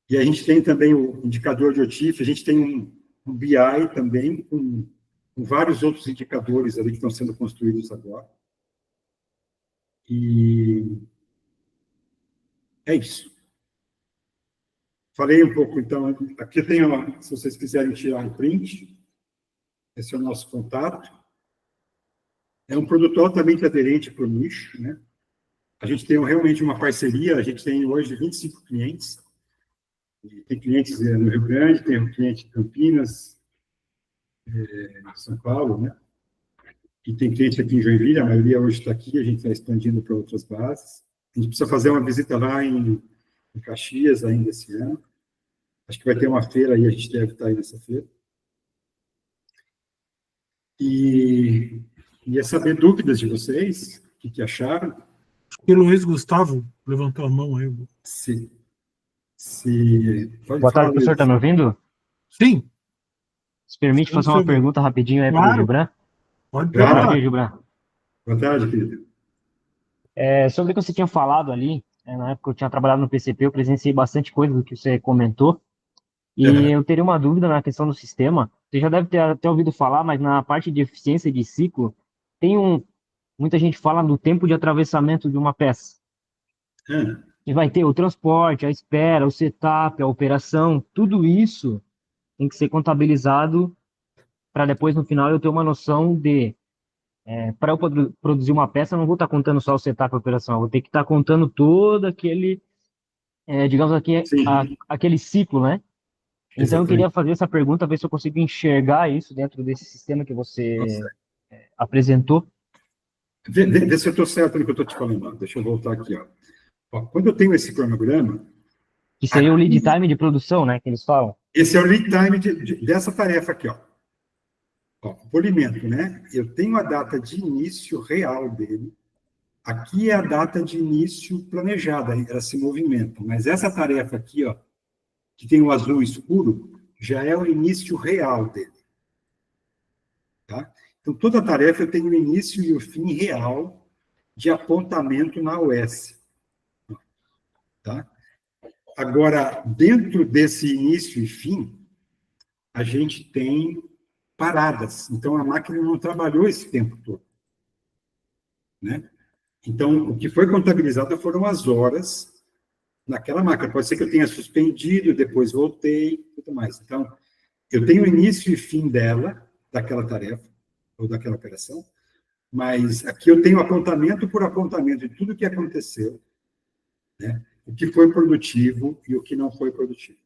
E a gente tem também o indicador de OTIF, a gente tem um BI também, com vários outros indicadores ali que estão sendo construídos agora. E é isso. Falei um pouco, então, aqui tem, se vocês quiserem tirar um print, esse é o nosso contato. É um produto altamente aderente para o nicho, né? A gente tem realmente uma parceria, a gente tem hoje 25 clientes. Tem clientes no Rio Grande, tem um cliente em Campinas, São Paulo, né? E tem cliente aqui em Joinville, a maioria hoje está aqui, a gente está expandindo para outras bases. A gente precisa fazer uma visita lá em Caxias ainda esse ano. Acho que vai ter uma feira aí, a gente deve estar aí nessa feira. E ia saber dúvidas de vocês, o que acharam. Acho que o Luiz Gustavo levantou a mão aí. Boa tarde, professor, está me ouvindo? Sim. Se permite fazer uma pergunta rapidinho aí para o Gilbran? Pode perguntar. Boa tarde, Gilbran. Boa tarde, querido. Sobre o que você tinha falado ali, na época eu tinha trabalhado no PCP, eu presenciei bastante coisa do que você comentou, e eu teria uma dúvida na questão do sistema. Você já deve ter até ouvido falar, mas na parte de eficiência de ciclo, muita gente fala do tempo de atravessamento de uma peça. E vai ter o transporte, a espera, o setup, a operação, tudo isso tem que ser contabilizado para depois, no final, eu ter uma noção de, para eu produzir uma peça, eu não vou estar contando só o setup e a operação, eu vou ter que estar contando todo aquele, digamos aqui, aquele ciclo, né? Então, eu queria fazer essa pergunta, ver se eu consigo enxergar isso dentro desse sistema que você apresentou. Vê se eu estou certo no que eu estou te falando. Deixa eu voltar aqui. Quando eu tenho esse cronograma... Que seria o lead time de produção, né, que eles falam. Esse é o lead time dessa tarefa aqui, ó. Polimento, né? Eu tenho a data de início real dele. Aqui é a data de início planejada, ela se movimenta. Mas essa tarefa aqui, ó, que tem o azul escuro, já é o início real dele. Tá? Então, toda tarefa eu tenho o início e o fim real de apontamento na OS. Tá? Agora, dentro desse início e fim, a gente tem paradas. Então, a máquina não trabalhou esse tempo todo. Né? Então, o que foi contabilizado foram as horas naquela máquina. Pode ser que eu tenha suspendido, depois voltei, tudo mais. Então, eu tenho o início e fim dela, daquela tarefa, ou daquela operação, mas aqui eu tenho apontamento por apontamento de tudo o que aconteceu, né? O que foi produtivo e o que não foi produtivo.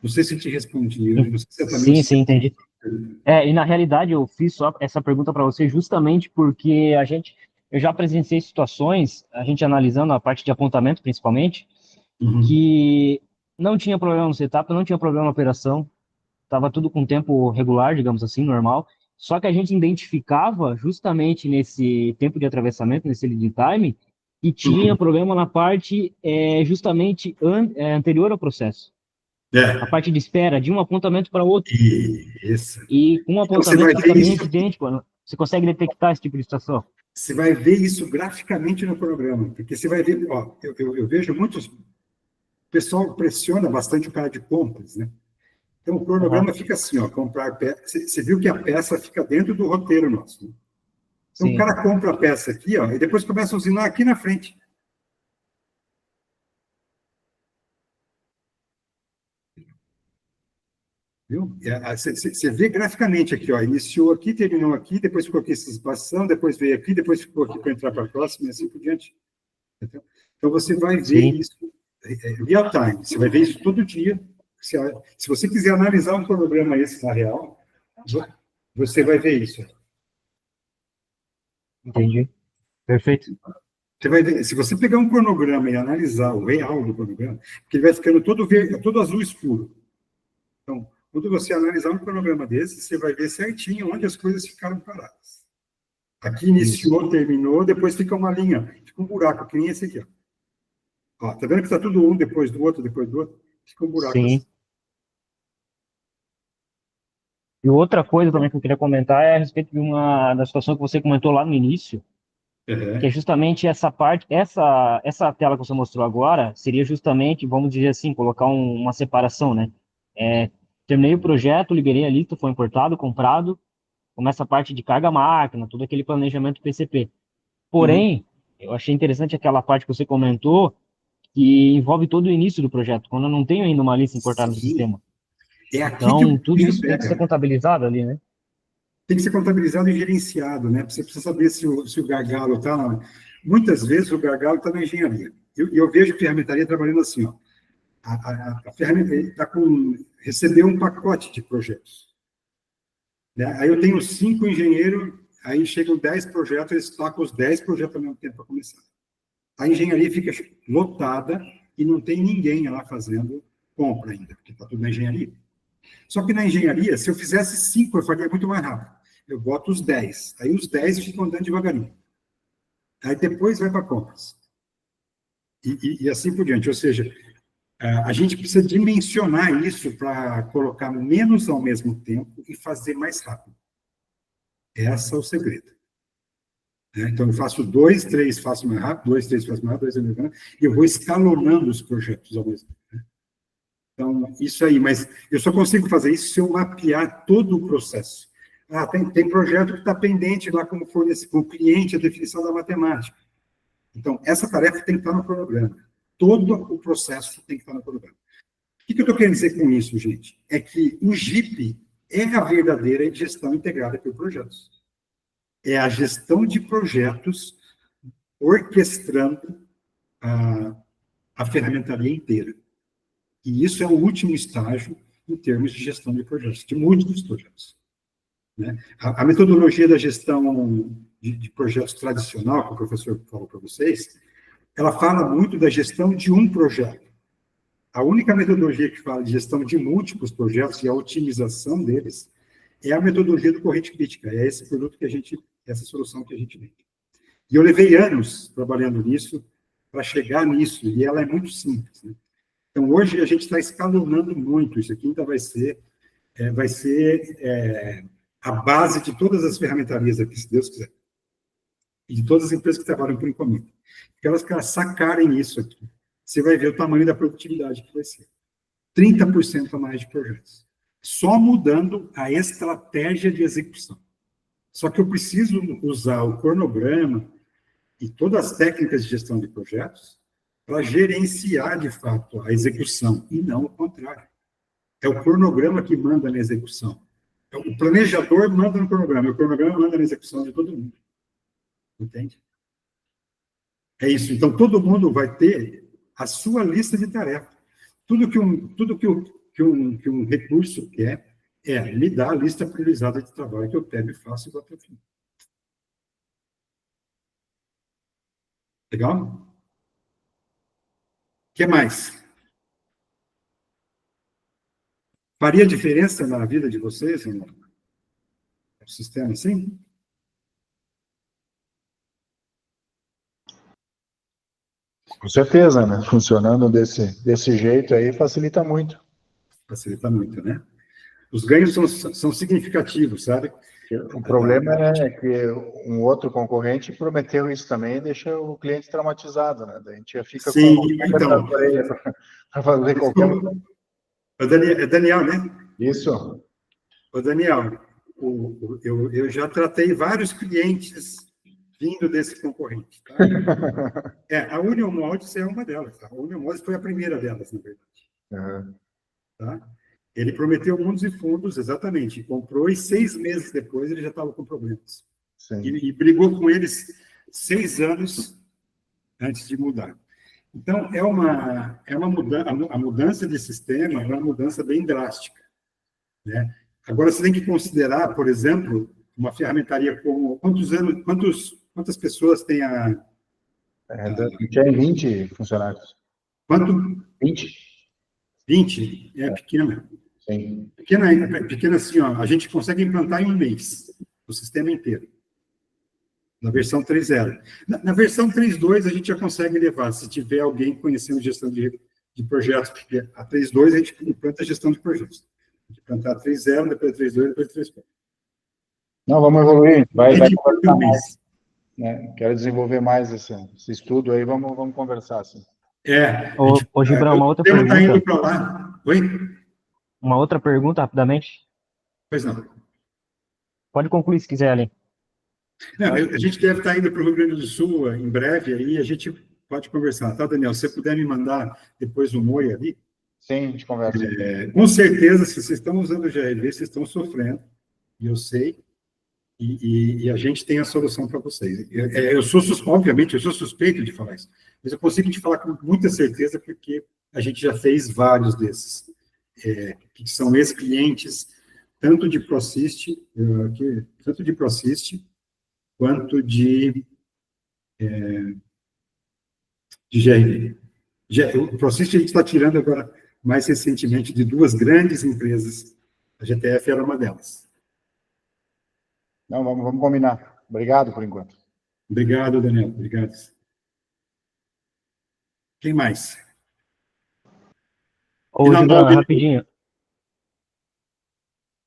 Não sei se te respondi. Não sei se eu também sim, entendi. E na realidade eu fiz só essa pergunta para você justamente porque eu já presenciei situações, a gente analisando a parte de apontamento principalmente, que não tinha problema no setup, não tinha problema na operação, estava tudo com tempo regular, digamos assim, normal, só que a gente identificava justamente nesse tempo de atravessamento, nesse lead time, e tinha problema na parte justamente anterior ao processo. A parte de espera, de um apontamento para outro. Isso. E com um apontamento então, fica bem idêntico. Você consegue detectar esse tipo de situação? Você vai ver isso graficamente no programa, porque você vai ver, ó, eu vejo muitos... O pessoal pressiona bastante o cara de compras, né? Então, o cronograma fica assim, ó, comprar peça... Você viu que a peça fica dentro do roteiro nosso. Né? Então, o cara compra a peça aqui, ó, e depois começa a usinar aqui na frente. Viu? Você vê graficamente aqui, ó, iniciou aqui, terminou aqui, depois ficou aqui essa espação, depois veio aqui, depois ficou aqui para entrar para a próxima, e assim por diante. Então, você vai ver isso real time, você vai ver isso todo dia. Se você quiser analisar um cronograma esse na real, você vai ver isso. Entendi. Perfeito. Você vai ver, se você pegar um cronograma e analisar o real do cronograma, porque ele vai ficando todo verde, todo azul escuro. Então, quando você analisar um cronograma desse, você vai ver certinho onde as coisas ficaram paradas. Aqui iniciou, terminou, depois fica uma linha, fica um buraco, que nem esse aqui. Ó, tá vendo que está tudo um depois do outro, fica um buraco. Sim. Assim. E outra coisa também que eu queria comentar é a respeito da situação que você comentou lá no início, que é justamente essa parte, essa tela que você mostrou agora, seria justamente, vamos dizer assim, colocar uma separação, né? Terminei o projeto, liberei a lista, foi importado, comprado, começa a parte de carga máquina, todo aquele planejamento PCP. Porém, eu achei interessante aquela parte que você comentou, que envolve todo o início do projeto, quando eu não tenho ainda uma lista importada no Sim. sistema. É aqui que Então, o tudo bicho isso tem que pega. ser contabilizado ali, né? Tem que ser contabilizado e gerenciado, né? Você precisa saber se o gargalo está... Muitas vezes o gargalo está na engenharia. Eu vejo a ferramentaria trabalhando assim, ó. A ferramentaria recebeu um pacote de projetos. Né? Aí eu tenho 5 engenheiros, aí chegam 10 projetos, eles tocam os 10 projetos ao mesmo tempo para começar. A engenharia fica lotada e não tem ninguém lá fazendo compra ainda, porque está tudo na engenharia. Só que na engenharia, se eu fizesse 5, eu faria muito mais rápido. Eu boto os 10. Aí os 10 ficam andando devagarinho. Aí depois vai para compras. E assim por diante. Ou seja, a gente precisa dimensionar isso para colocar menos ao mesmo tempo e fazer mais rápido. Esse é o segredo. Então, eu faço 2, 3, faço mais rápido, 2, 3, faço mais rápido, 2, 3, mais rápido, e eu vou escalonando os projetos ao mesmo tempo. Então, isso aí, mas eu só consigo fazer isso se eu mapear todo o processo. Tem projeto que está pendente lá como com o cliente, a definição da matemática. Então, essa tarefa tem que estar no cronograma. Todo o processo tem que estar no cronograma. O que eu estou querendo dizer com isso, gente? É que o JIP é a verdadeira gestão integrada por projetos. É a gestão de projetos orquestrando a ferramentaria inteira. E isso é o último estágio em termos de gestão de projetos, de múltiplos projetos. Né? A metodologia da gestão de projetos tradicional, que o professor falou para vocês, ela fala muito da gestão de um projeto. A única metodologia que fala de gestão de múltiplos projetos e a otimização deles é a metodologia do corrente crítica, é esse produto que essa solução que a gente vende. E eu levei anos trabalhando nisso para chegar nisso, e ela é muito simples. Né? Então, hoje a gente está escalonando muito, isso aqui ainda vai ser a base de todas as ferramentarias aqui, se Deus quiser. E de todas as empresas que trabalham por encomenda. Porque elas sacarem isso aqui, você vai ver o tamanho da produtividade que vai ser. 30% a mais de projetos. Só mudando a estratégia de execução. Só que eu preciso usar o cronograma e todas as técnicas de gestão de projetos para gerenciar, de fato, a execução, e não o contrário. É o cronograma que manda na execução. Então, o planejador manda no cronograma, o cronograma manda na execução de todo mundo. Entende? É isso. Então, todo mundo vai ter a sua lista de tarefas. Tudo que um recurso quer me dar a lista priorizada de trabalho que eu pego e faço e vou até o fim. Legal? O que mais? Faria diferença na vida de vocês, no sistema assim? Com certeza, né? Funcionando desse jeito aí facilita muito. Facilita muito, né? Os ganhos são significativos, sabe? O problema é que um outro concorrente prometeu isso também e deixa o cliente traumatizado, né? Daí a gente já fica Sim, com então, para fazer qualquer coisa. É Daniel, né? Isso. Ô, Daniel, eu já tratei vários clientes vindo desse concorrente. Tá? A Union Moldes é uma delas. Tá? A Union Moldes foi a primeira delas, na verdade. Uhum. Tá? Ele prometeu mundos e fundos, exatamente. Comprou e 6 meses depois ele já estava com problemas. E brigou com eles 6 anos antes de mudar. Então, a mudança de sistema é uma mudança bem drástica. Né? Agora, você tem que considerar, por exemplo, uma ferramentaria como... Quantas pessoas tem a... Tem 20 funcionários. Quanto? 20. 20? É pequena. Sim. Pequena assim, ó, a gente consegue implantar em um mês, o sistema inteiro. Na versão 3.0. Na versão 3.2, a gente já consegue levar, se tiver alguém conhecendo gestão de projetos, porque a 3.2 a gente implanta a gestão de projetos. A gente implanta a 3.0, depois a 3.2, depois a 3.4. Não, vamos evoluir. Vai conversar mais. né? Quero desenvolver mais esse estudo aí, vamos conversar, assim. Ô, Gibran, uma o outra tema está indo pergunta. para lá. Oi? Uma outra pergunta, rapidamente. Pois não. Pode concluir se quiser, ali. Não, a gente deve estar indo para o Rio Grande do Sul em breve, aí a gente pode conversar, tá, Daniel? Se você puder me mandar depois o MOI ali, Sim, a gente conversa. com certeza, se vocês estão usando o GLV, vocês estão sofrendo, e eu sei, e a gente tem a solução para vocês. Obviamente, eu sou suspeito de falar isso, mas eu consigo te falar com muita certeza, porque a gente já fez vários desses, que são ex-clientes, tanto de ProSyst, quanto de GRV. O ProSyst a gente está tirando agora, mais recentemente, de duas grandes empresas. A GTF era uma delas. Não, vamos combinar. Obrigado por enquanto. Obrigado, Daniel. Obrigado. Quem mais? Ô, Gibran, rapidinho.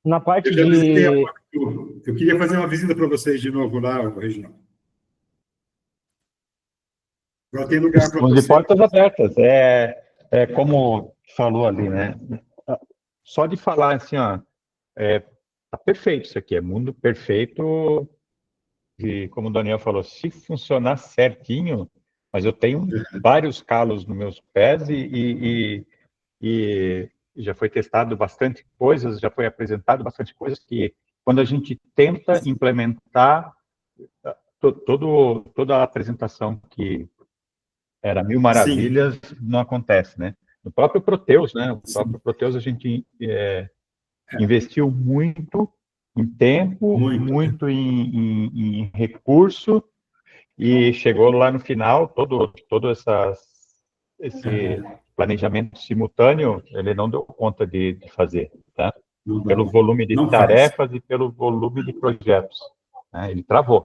Na parte eu queria fazer uma visita para vocês de novo lá, Reginaldo. Agora tem lugar para Estamos de você. portas abertas. Como falou ali, né? Só de falar assim, ó, tá perfeito isso aqui, é mundo perfeito. E como o Daniel falou, se funcionar certinho, mas eu tenho vários calos nos meus pés e já foi testado bastante coisas, já foi apresentado bastante coisas que quando a gente tenta implementar toda a apresentação que era mil maravilhas, sim, não acontece, né? No próprio Proteus, né? O próprio Proteus a gente investiu muito em tempo, muito em recurso, e chegou lá no final, todo esse planejamento simultâneo, ele não deu conta de fazer, tá? Pelo volume de tarefas e pelo volume de projetos. Né? Ele travava.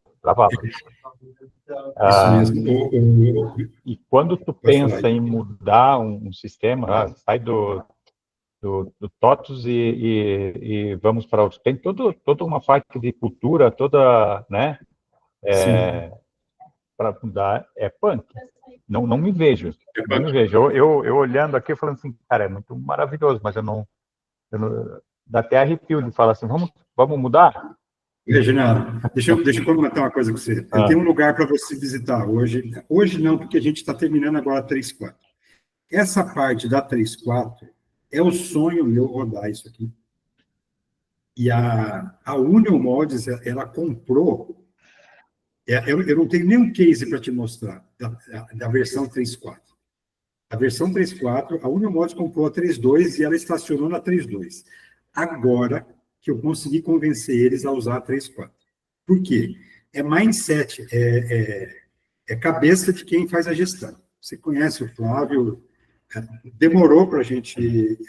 E quando tu pensa em mudar um sistema, sai do TOTUS e vamos para outros. Tem toda uma parte de cultura, toda, né? Para mudar, punk. Não me vejo. Não me vejo. Eu olhando aqui, falando assim, cara, é muito maravilhoso, mas eu não dá até arrepio de falar assim, vamos mudar? Reginaldo, deixa eu comentar uma coisa com você. Eu tenho um lugar para você visitar hoje. Hoje não, porque a gente está terminando agora a 3.4. Essa parte da 3.4 é o sonho meu rodar isso aqui. E a Union Moldes, ela comprou. Eu não tenho nenhum case para te mostrar da versão 3.4. A versão 3.4, a Union Moldes comprou a 3.2 e ela estacionou na 3.2. Agora que eu consegui convencer eles a usar a 3.4. Por quê? É mindset, é cabeça de quem faz a gestão. Você conhece o Flávio, demorou para a gente,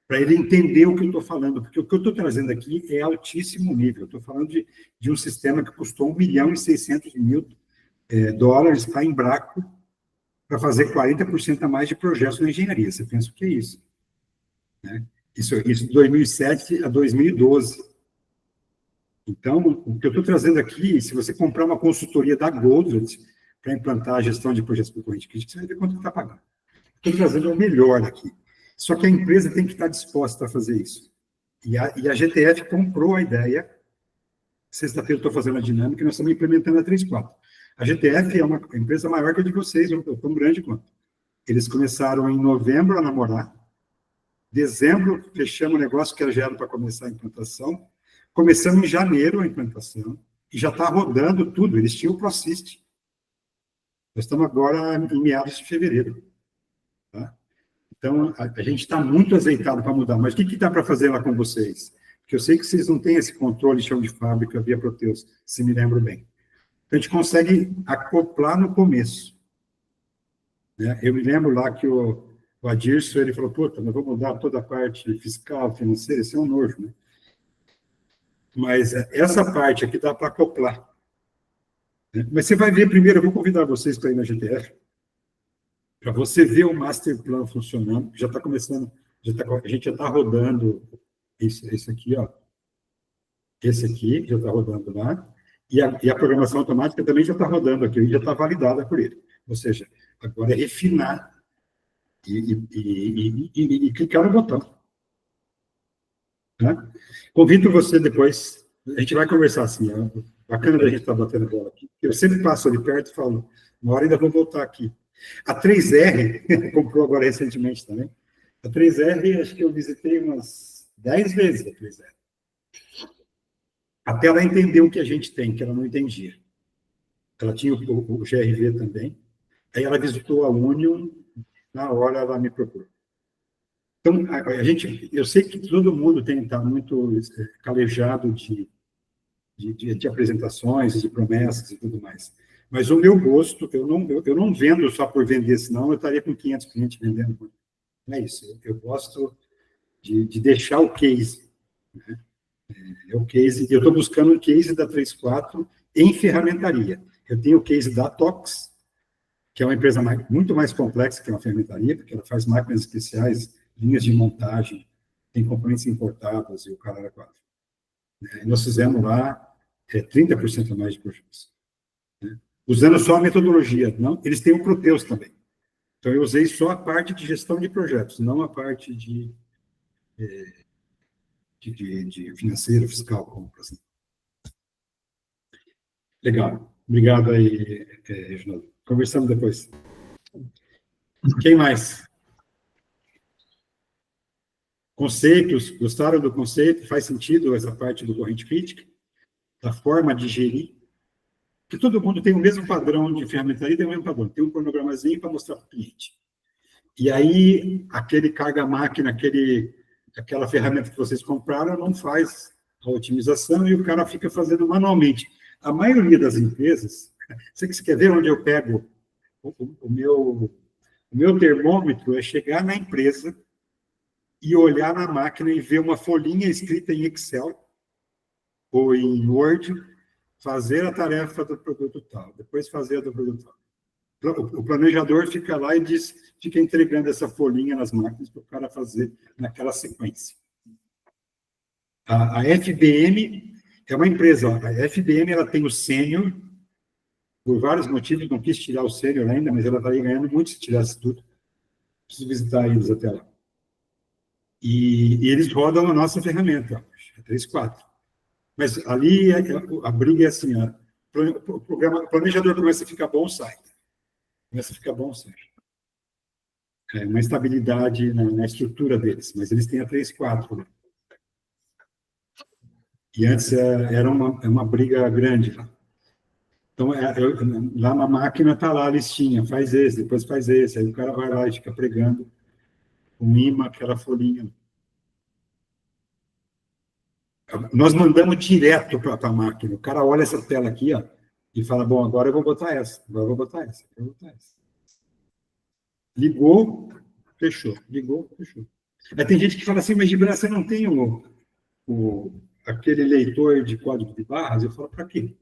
para ele entender o que eu estou falando, porque o que eu estou trazendo aqui é altíssimo nível. Eu estou falando de um sistema que custou $1.600.000 para a Embraco, para fazer 40% a mais de projetos na engenharia. Você pensa o que é isso? Né? Isso de 2007 a 2012. Então, o que eu estou trazendo aqui, se você comprar uma consultoria da Goldred para implantar a gestão de projetos por corrente crítica, você vai ver quanto está pagando. Estou trazendo o melhor aqui. Só que a empresa tem que estar disposta a fazer isso. E a GTF comprou a ideia. Sexta-feira eu estou fazendo a dinâmica e nós estamos implementando a 3.4. A GTF é uma empresa maior que a de vocês, tão grande quanto. Eles começaram em novembro a namorar. Dezembro, fechamos o negócio que era já para começar a implantação. Começamos em janeiro a implantação. E já está rodando tudo. Eles tinham o ProSyst. Nós estamos agora em meados de fevereiro. Tá? Então, a gente está muito azeitado para mudar. Mas o que dá para fazer lá com vocês? Porque eu sei que vocês não têm esse controle de chão de fábrica via Proteus, se me lembro bem. Então, a gente consegue acoplar no começo. Né? Eu me lembro lá que o Adirson, ele falou, puta, nós vamos mudar toda a parte fiscal, financeira, isso é um nojo, né? Mas essa parte aqui dá para acoplar. Né? Mas você vai ver primeiro, eu vou convidar vocês para ir na GTF, para você ver o Master Plan funcionando, já está começando, a gente já está rodando esse aqui, ó. Esse aqui já está rodando lá. E a programação automática também já está rodando aqui, já está validada por ele. Ou seja, agora é refinar e clicar no botão. Né? Convido você depois, a gente vai conversar assim, bacana da gente estar batendo bola aqui. Eu sempre passo ali perto e falo, uma hora ainda vou voltar aqui. A 3R, comprou agora recentemente também, a 3R, acho que eu visitei umas 10 vezes a 3R. Até ela entender o que a gente tem, que ela não entendia. Ela tinha o GRV também. Aí ela visitou a Union, na hora ela me procurou. Então, eu sei que todo mundo está muito calejado de apresentações, de promessas e tudo mais. Mas o meu gosto, eu não vendo só por vender, senão eu estaria com 500 clientes vendendo. Não é isso. Eu gosto de deixar o case. Né? É o case, eu estou buscando um case da 34 em ferramentaria. Eu tenho o case da Tox, que é uma empresa muito mais complexa que uma ferramentaria, porque ela faz máquinas especiais, linhas de montagem, tem componentes importados e o cara era 4. Nós fizemos lá 30% a mais de projetos. Né? Usando só a metodologia. Não, eles têm o Proteus também. Então, eu usei só a parte de gestão de projetos, não a parte de financeiro, fiscal, como por exemplo. Legal. Obrigado aí, Reginaldo. Conversamos depois. Quem mais? Conceitos, gostaram do conceito? Faz sentido essa parte do corrente crítica? Da forma de gerir? Que todo mundo tem o mesmo padrão de ferramentaria, tem o mesmo padrão. Tem um cronogramazinho para mostrar para o cliente. E aí, aquele carga-máquina, aquela ferramenta que vocês compraram, não faz a otimização e o cara fica fazendo manualmente. A maioria das empresas, você quer ver onde eu pego o meu termômetro, é chegar na empresa e olhar na máquina e ver uma folhinha escrita em Excel ou em Word, fazer a tarefa do produto tal, depois fazer a do produto tal. O planejador fica lá e fica entregando essa folhinha nas máquinas para o cara fazer naquela sequência. A FBM é uma empresa. A FBM ela tem o sênior, por vários motivos, não quis tirar o sênior ainda, mas ela está aí ganhando muito se tirasse tudo. Preciso visitar eles até lá. E eles rodam a nossa ferramenta, a 3.4. Mas ali a briga é assim, o planejador começa a ficar bom, sai. Começa a ficar bom, sai. É uma estabilidade na estrutura deles, mas eles têm a 3.4. Né? E antes era uma briga grande lá. Então, lá na máquina está lá a listinha, faz esse, depois faz esse. Aí o cara vai lá e fica pregando com imã, aquela folhinha. Nós mandamos direto para a máquina. O cara olha essa tela aqui, ó, e fala, bom, agora eu vou botar essa, agora eu vou botar essa, agora eu vou botar essa. Ligou, fechou. Ligou, fechou. Aí tem gente que fala assim, mas Gibran, você não tem aquele leitor de código de barras? Eu falo, para quê?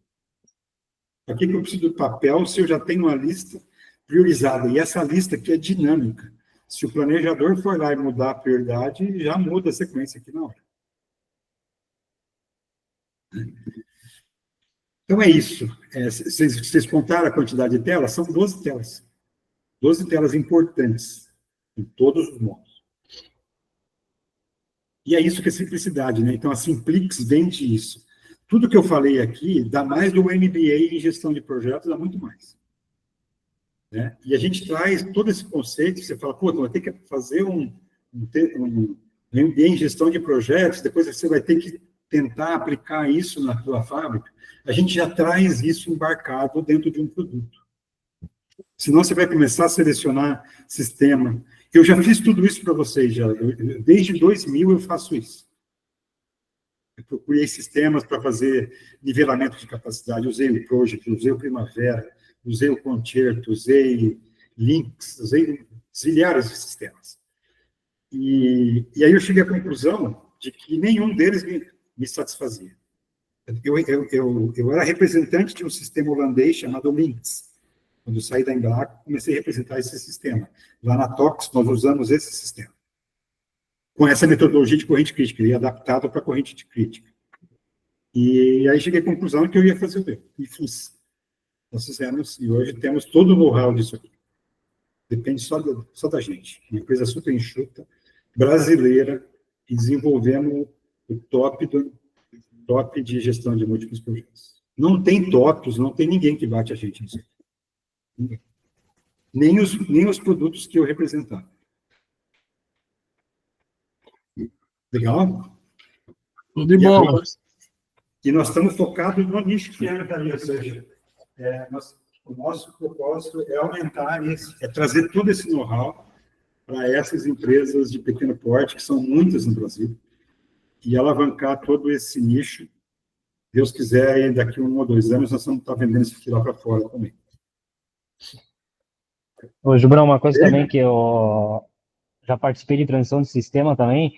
Para que eu preciso do papel se eu já tenho uma lista priorizada? E essa lista aqui é dinâmica. Se o planejador for lá e mudar a prioridade, já muda a sequência aqui na hora. Então é isso. Vocês contaram a quantidade de telas? São 12 telas. 12 telas importantes, em todos os modos. E é isso que é simplicidade, né? Então a Simplix vende isso. Tudo que eu falei aqui dá mais do MBA em gestão de projetos, dá muito mais. Né? E a gente traz todo esse conceito, você fala, pô, vai ter que fazer um MBA em gestão de projetos, depois você vai ter que tentar aplicar isso na tua fábrica. A gente já traz isso embarcado dentro de um produto. Senão você vai começar a selecionar sistema. Eu já fiz tudo isso para vocês, desde 2000 eu faço isso. Eu procurei sistemas para fazer nivelamento de capacidade, usei o Project, usei o Primavera, usei o Concerto, usei Lynx, usei zilhares de sistemas. E aí eu cheguei à conclusão de que nenhum deles me satisfazia. Eu era representante de um sistema holandês chamado Lynx. Quando eu saí da Embraco, comecei a representar esse sistema. Lá na Tox, nós usamos esse sistema. Com essa metodologia de corrente crítica, ele é adaptado para corrente de crítica. E aí cheguei à conclusão que eu ia fazer o meu, e fiz. Nós fizemos, e hoje temos todo o know-how disso aqui. Depende só da gente. Uma empresa super enxuta, brasileira, e desenvolvendo o top de gestão de múltiplos projetos. Não tem tops, não tem ninguém que bate a gente nisso aqui. Nem os produtos que eu representava. Legal? Tudo de bola. E nós estamos focados no nicho que é, ou seja, o nosso propósito é aumentar isso, é trazer todo esse know-how para essas empresas de pequeno porte, que são muitas no Brasil, e alavancar todo esse nicho. Deus quiser, aí, daqui 1 ou 2 anos, nós vamos estar vendendo isso aqui lá para fora também. Ô, Jubrão, uma coisa também que eu já participei de transição de sistema também,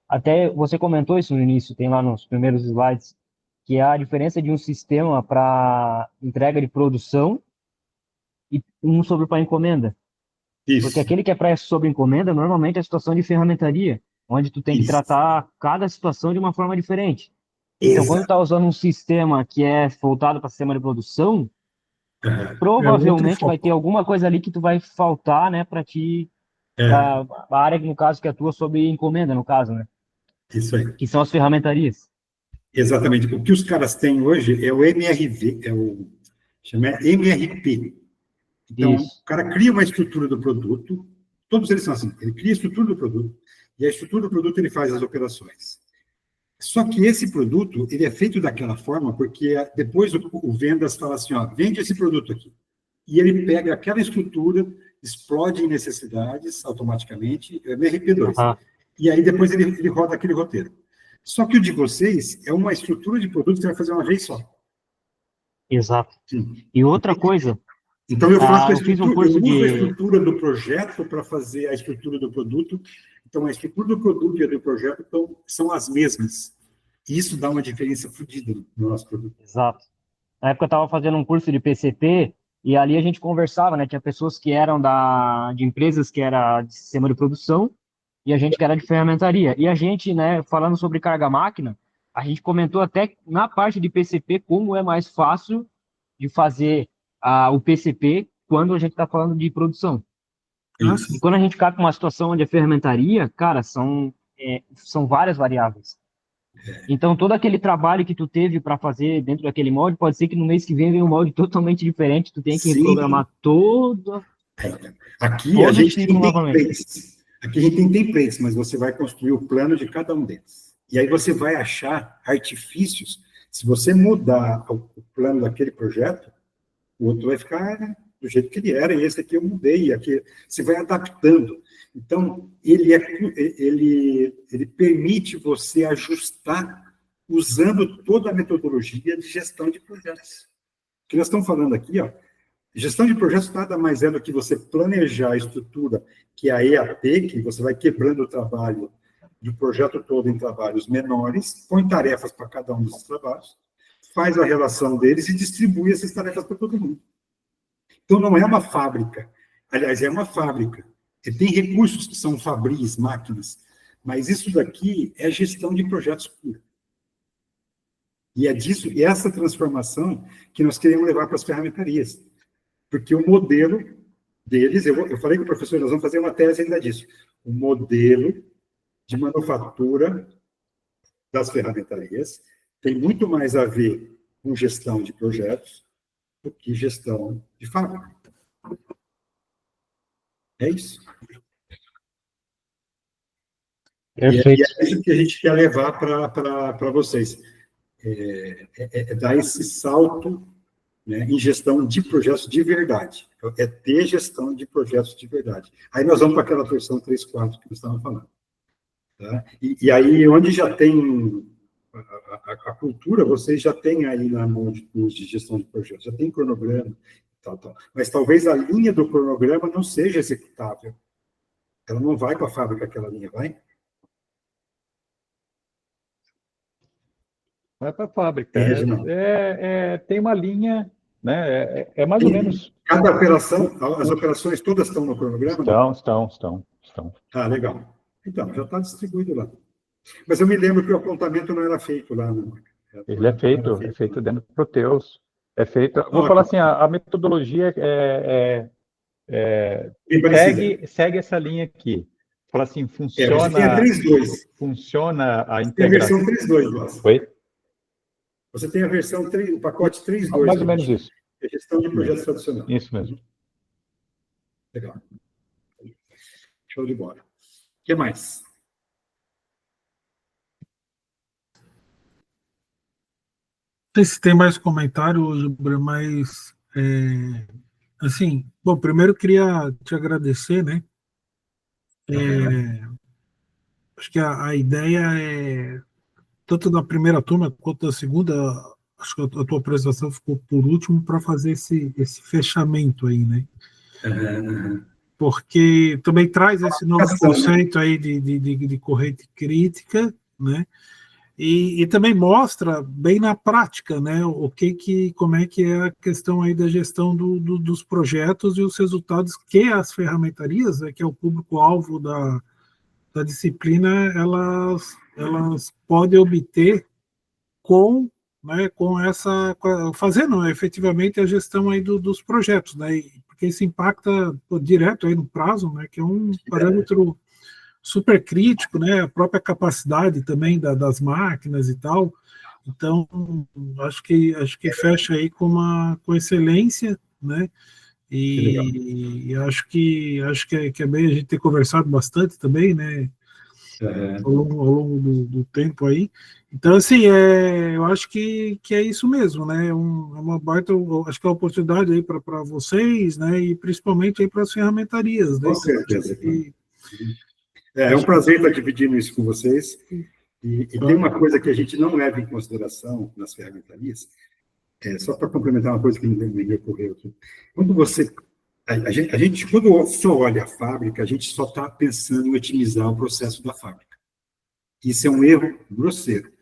até você comentou isso no início, tem lá nos primeiros slides, que é a diferença de um sistema para entrega de produção e um sobre para encomenda. Isso. Porque aquele que é para sobre encomenda, normalmente é a situação de ferramentaria, onde tu tem que tratar cada situação de uma forma diferente. Então, quando tu está usando um sistema que é voltado para sistema de produção, provavelmente vai ter alguma coisa ali que tu vai faltar, né, para ti, a área, no caso, que atua sob encomenda, no caso, né? Isso aí. Que são as ferramentarias. Exatamente. O que os caras têm hoje é o MRV, chama MRP. Então, Isso. o cara cria uma estrutura do produto, todos eles são assim, ele cria a estrutura do produto, e a estrutura do produto ele faz as operações. Só que esse produto, ele é feito daquela forma, porque depois o vendas fala assim, ó, vende esse produto aqui. E ele pega aquela estrutura, explode em necessidades automaticamente, é MRP2. E aí depois ele roda aquele roteiro. Só que o de vocês é uma estrutura de produto que você vai fazer uma vez só. Exato. Sim. E outra coisa... Então, eu faço eu fiz um curso eu uso a estrutura do projeto para fazer a estrutura do produto. Então, a estrutura do produto e a do projeto são as mesmas. E isso dá uma diferença fodida no nosso produto. Exato. Na época eu estava fazendo um curso de PCP e ali a gente conversava, né? Tinha pessoas que eram de empresas que era de sistema de produção e a gente que era de ferramentaria. E a gente, né, falando sobre carga-máquina, a gente comentou até na parte de PCP como é mais fácil de fazer o PCP quando a gente está falando de produção. Isso. E quando a gente cai com uma situação onde é ferramentaria, cara, são várias variáveis. Então, todo aquele trabalho que tu teve para fazer dentro daquele molde, pode ser que no mês que vem venha um molde totalmente diferente, tu tem que reprogramar todo. Aqui a gente tem templates. Aqui a gente tem templates, mas você vai construir o plano de cada um deles. E aí você vai achar artifícios. Se você mudar o plano daquele projeto, o outro vai ficar do jeito que ele era, e esse aqui eu mudei, e aqui você vai adaptando. Então, ele permite você ajustar usando toda a metodologia de gestão de projetos. O que nós estamos falando aqui, ó, gestão de projetos nada mais é do que você planejar a estrutura, que é a EAP, que você vai quebrando o trabalho do projeto todo em trabalhos menores, põe tarefas para cada um desses trabalhos, faz a relação deles e distribui essas tarefas para todo mundo. Então, não é uma fábrica. Aliás, é uma fábrica. Você tem recursos que são fabris, máquinas, mas isso daqui é gestão de projetos pura. E é disso, e essa transformação que nós queremos levar para as ferramentarias. Porque o modelo deles, eu falei com o professor, nós vamos fazer uma tese ainda disso. O modelo de manufatura das ferramentarias tem muito mais a ver com gestão de projetos do que gestão de fábrica. É isso. Perfeito. E é isso que a gente quer levar para vocês. Dar esse salto, né, em gestão de projetos de verdade. É ter gestão de projetos de verdade. Aí nós vamos para aquela versão 3.4 que nós estávamos falando. Tá? E aí, onde já tem a cultura, vocês já têm aí na mão de gestão de projetos, já tem cronograma, tal. Mas talvez a linha do cronograma não seja executável. Ela não vai para a fábrica, aquela linha, vai? Vai para a fábrica. Tem uma linha, né? É mais ou menos. Cada operação, as operações todas estão no cronograma? Estão. Ah, legal. Então, já está distribuído lá. Mas eu me lembro que o apontamento não era feito lá, não. Ele é feito dentro do Proteus. É feito. Vou falar assim, a metodologia Bem parecida. segue essa linha aqui. Fala assim, Você tem a 3.2. funciona a Tem a versão integração. 3.2, Glaucio. Oi? Você tem a versão 3, o pacote 3.2. Mais ou menos isso. É gestão de projetos tradicional. Isso mesmo. Legal. Show de bola. O que mais? Não sei se tem mais comentário, Gibran, mas assim, bom, primeiro eu queria te agradecer, né? Acho que a ideia é, tanto da primeira turma quanto da segunda, acho que a tua apresentação ficou por último para fazer esse fechamento aí, né? Porque também traz esse novo conceito aí de corrente crítica, né? E também mostra bem na prática, né, como é que é a questão aí da gestão dos projetos e os resultados que as ferramentarias, né, que é o público-alvo da disciplina, elas podem obter né, fazendo efetivamente a gestão aí dos projetos, né, porque isso impacta direto aí no prazo, né, que é um parâmetro super crítico, né? A própria capacidade também das máquinas e tal. Então, acho que fecha aí com excelência, né? E acho que é bem a gente ter conversado bastante também, né? Ao longo do tempo aí. Então, assim, eu acho que é isso mesmo, né? É uma baita, acho que é uma oportunidade aí para vocês, né? E principalmente aí para as ferramentarias, né? Com certeza. É um prazer estar dividindo isso com vocês. E tem uma coisa que a gente não leva em consideração nas ferramentarias, só para complementar uma coisa que me ocorreu aqui. Quando a gente, quando só olha a fábrica, a gente só está pensando em otimizar o processo da fábrica. Isso é um erro grosseiro.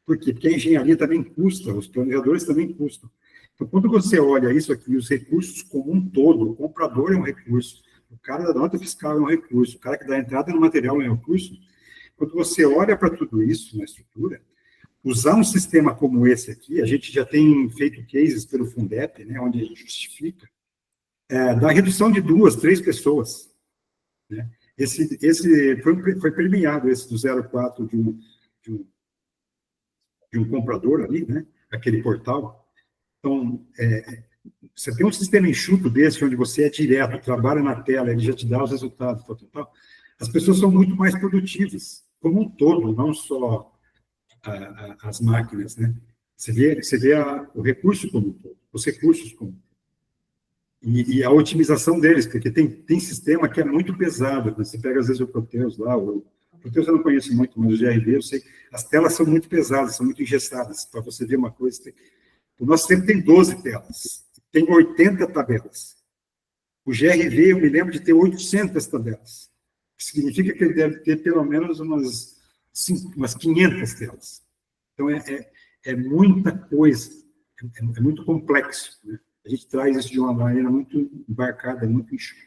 Por quê? Porque a engenharia também custa, os planejadores também custam. Então, quando você olha isso aqui, os recursos como um todo, o comprador é um recurso, o cara da nota fiscal é um recurso, o cara que dá entrada no material é um recurso. Quando você olha para tudo isso na estrutura, usar um sistema como esse aqui, a gente já tem feito cases pelo Fundep, né, onde a gente justifica, da redução de 2, 3 pessoas. Né? Esse foi premiado, esse do 0,4 de um comprador ali, né, aquele portal. Então, você tem um sistema enxuto desse, onde você é direto, trabalha na tela, ele já te dá os resultados, tal. As pessoas são muito mais produtivas, como um todo, não só as máquinas, né? Você vê o recurso como um todo, os recursos como um todo. E a otimização deles, porque tem sistema que é muito pesado, você pega às vezes o Proteus lá, o Proteus eu não conheço muito, mas o GRV, eu sei, as telas são muito pesadas, são muito engessadas, para você ver uma coisa. O nosso sistema tem 12 telas, tem 80 tabelas. O GRV, eu me lembro de ter 800 tabelas, que significa que ele deve ter pelo menos umas 500 telas. Então, é muita coisa, é muito complexo, né? A gente traz isso de uma maneira muito embarcada, muito enxuta.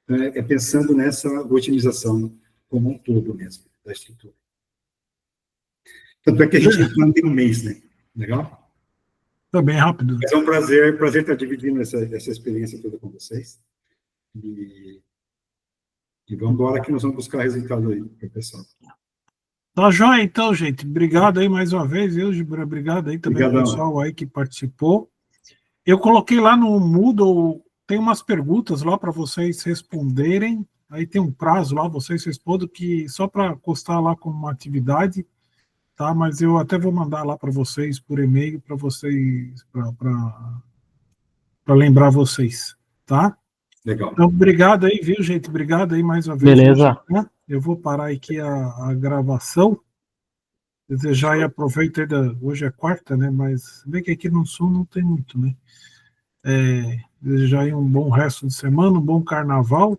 Então, pensando nessa otimização como um todo mesmo, da estrutura. Tanto é que a gente não tem um mês, né? Legal? Tá bem rápido. É um prazer estar dividindo essa experiência toda com vocês. E vamos embora que nós vamos buscar resultado aí para o pessoal. Tá joia, então, gente. Obrigado aí mais uma vez, obrigado aí também ao pessoal aí que participou. Eu coloquei lá no Moodle, tem umas perguntas lá para vocês responderem. Aí tem um prazo lá, vocês respondem, que só para constar lá como uma atividade, tá? Mas eu até vou mandar lá para vocês por e-mail, para vocês, para lembrar vocês, tá? Legal. Então, obrigado aí, viu, gente? Obrigado aí mais uma vez. Beleza. Né? Eu vou parar aqui a gravação. Desejar e aproveito ainda, hoje é quarta, né? Mas bem que aqui no Sul não tem muito, né? Desejar aí um bom resto de semana, um bom carnaval.